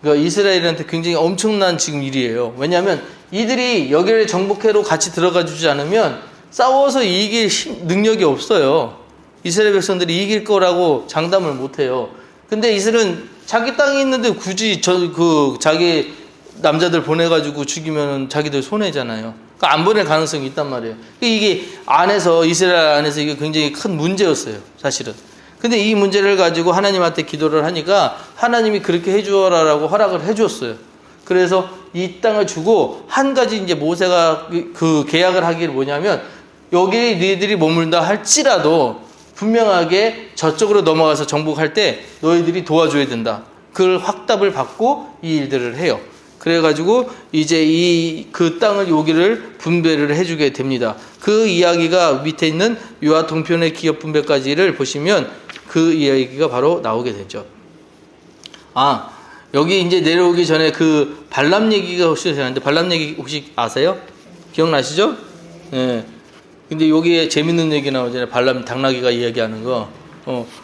이스라엘한테 굉장히 엄청난 지금 일이에요. 왜냐하면 이들이 여기를 정복해로 같이 들어가 주지 않으면 싸워서 이길 능력이 없어요. 이스라엘 백성들이 이길 거라고 장담을 못 해요. 근데 이스라엘은 자기 땅에 있는데 굳이 자기 남자들 보내가지고 죽이면 자기들 손해잖아요. 그러니까 안 보낼 가능성이 있단 말이에요. 이게 이스라엘 안에서 이게 굉장히 큰 문제였어요, 사실은. 근데 이 문제를 가지고 하나님한테 기도를 하니까 하나님이 그렇게 해주어라라고 허락을 해주었어요. 그래서 이 땅을 주고 한 가지 이제 모세가 그 계약을 하기를 뭐냐면 여기 너희들이 머물다 할지라도 분명하게 저쪽으로 넘어가서 정복할 때 너희들이 도와줘야 된다. 그걸 확답을 받고 이 일들을 해요. 그래가지고 이제 그 땅을 여기를 분배를 해주게 됩니다. 그 이야기가 밑에 있는 유아 동편의 기업 분배까지를 보시면 그 이야기가 바로 나오게 되죠. 여기 이제 내려오기 전에 그 발람 얘기가 혹시 되는데 발람 얘기 혹시 아세요? 기억나시죠? 예. 근데 여기에 재밌는 얘기 나오잖아요. 발람 당나귀가 이야기하는 거.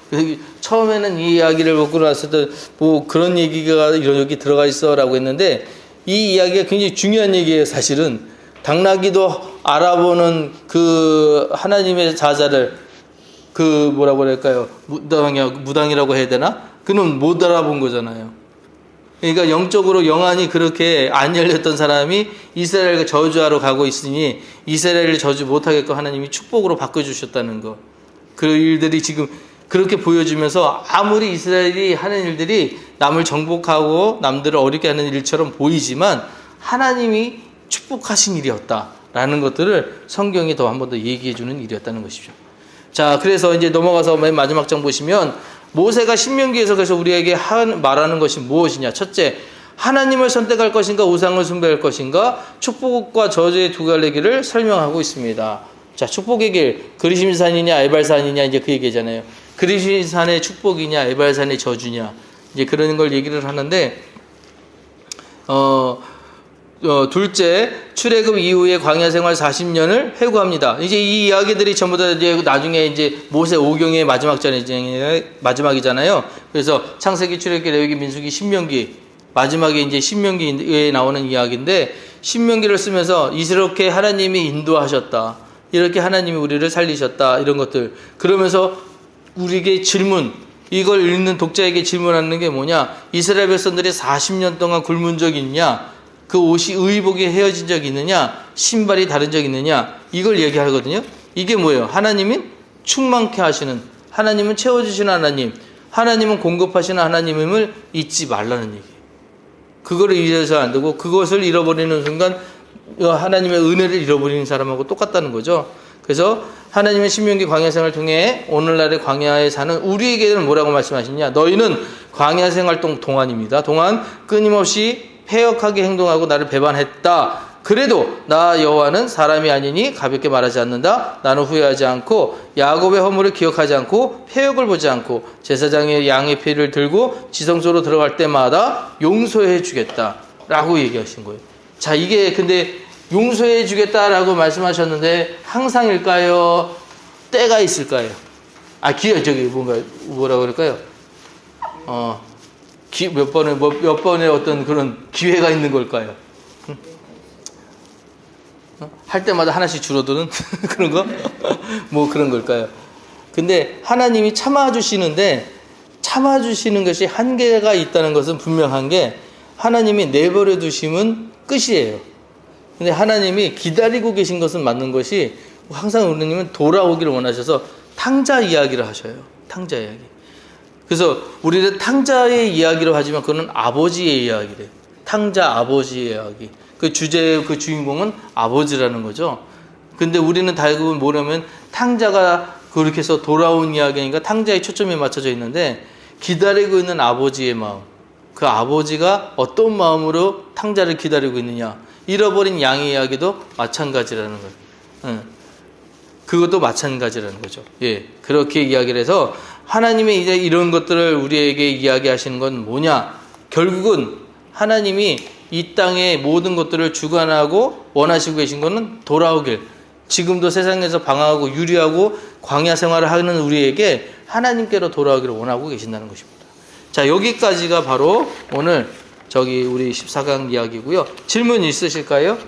그래서 처음에는 이 이야기를 먹고 났을 때 뭐 그런 얘기가 여기 들어가 있어라고 했는데 이 이야기가 굉장히 중요한 얘기예요. 사실은 당나귀도 알아보는 그 하나님의 자자를 그 뭐라고 할까요? 무당이라고 해야 되나? 그는 못 알아본 거잖아요. 그러니까 영적으로 영안이 그렇게 안 열렸던 사람이 이스라엘을 저주하러 가고 있으니 이스라엘을 저주 못하게끔 하나님이 축복으로 바꿔주셨다는 거. 그 일들이 지금 그렇게 보여주면서 아무리 이스라엘이 하는 일들이 남을 정복하고 남들을 어렵게 하는 일처럼 보이지만 하나님이 축복하신 일이었다라는 것들을 성경이 더 한 번 더 얘기해주는 일이었다는 것이죠. 자, 그래서 이제 넘어가서 맨 마지막 장 보시면 모세가 신명기에서 그래서 우리에게 말하는 것이 무엇이냐. 첫째, 하나님을 선택할 것인가 우상을 숭배할 것인가 축복과 저주의 두 갈래길을 설명하고 있습니다. 자, 축복의 길, 그리심산이냐 에발산이냐 이제 그 얘기잖아요. 그리심산의 축복이냐 에발산의 저주냐 이제 그런 걸 얘기를 하는데 둘째, 출애굽 이후에 광야 생활 40년을 회고합니다. 이제 이 이야기들이 전부 다 이제 나중에 이제 모세 오경의 마지막이잖아요. 그래서 창세기, 출애굽기, 레위기, 민수기, 신명기 마지막에 이제 신명기에 나오는 이야기인데 신명기를 쓰면서 이렇게 하나님이 인도하셨다. 이렇게 하나님이 우리를 살리셨다. 이런 것들. 그러면서 우리에게 질문, 이걸 읽는 독자에게 질문하는 게 뭐냐? 이스라엘 백성들이 40년 동안 굶은 적이 있냐? 그 옷이 의복이 헤어진 적이 있느냐? 신발이 다른 적이 있느냐? 이걸 얘기하거든요. 이게 뭐예요? 하나님은 충만케 하시는, 하나님은 채워주시는 하나님, 하나님은 공급하시는 하나님임을 잊지 말라는 얘기예요. 그거를 잊어서 안 되고 그것을 잃어버리는 순간 하나님의 은혜를 잃어버리는 사람하고 똑같다는 거죠. 그래서 하나님의 신명기 광야 생활을 통해 오늘날의 광야에 사는 우리에게는 뭐라고 말씀하시냐? 너희는 광야 생활 동안입니다. 동안 끊임없이 패역하게 행동하고 나를 배반했다. 그래도 나 여호와는 사람이 아니니 가볍게 말하지 않는다. 나는 후회하지 않고 야곱의 허물을 기억하지 않고 패역을 보지 않고 제사장의 양의 피를 들고 지성소로 들어갈 때마다 용서해 주겠다 라고 얘기하신 거예요. 자, 이게 근데 용서해 주겠다라고 말씀하셨는데 항상일까요? 때가 있을까요? 뭐라고 그럴까요? 몇 번의 어떤 그런 기회가 있는 걸까요? 할 때마다 하나씩 줄어드는 그런 거? 뭐 그런 걸까요? 근데 하나님이 참아주시는데 참아주시는 것이 한계가 있다는 것은 분명한 게 하나님이 내버려 두시면 끝이에요. 근데 하나님이 기다리고 계신 것은 맞는 것이 항상 우리님은 돌아오기를 원하셔서 탕자 이야기를 하셔요. 탕자 이야기. 그래서 우리는 탕자의 이야기로 하지만 그거는 아버지의 이야기래요. 탕자 아버지의 이야기. 그 주제의 그 주인공은 아버지라는 거죠. 근데 우리는 대부분 뭐냐면 탕자가 그렇게 해서 돌아온 이야기니까 탕자에 초점이 맞춰져 있는데 기다리고 있는 아버지의 마음. 그 아버지가 어떤 마음으로 탕자를 기다리고 있느냐. 잃어버린 양의 이야기도 마찬가지라는 거예요. 그것도 마찬가지라는 거죠. 예. 그렇게 이야기를 해서 하나님의 이제 이런 것들을 우리에게 이야기하시는 건 뭐냐? 결국은 하나님이 이 땅의 모든 것들을 주관하고 원하시고 계신 것은 돌아오길. 지금도 세상에서 방황하고 유리하고 광야 생활을 하는 우리에게 하나님께로 돌아오기를 원하고 계신다는 것입니다. 자, 여기까지가 바로 오늘 우리 14강 이야기고요. 질문 있으실까요?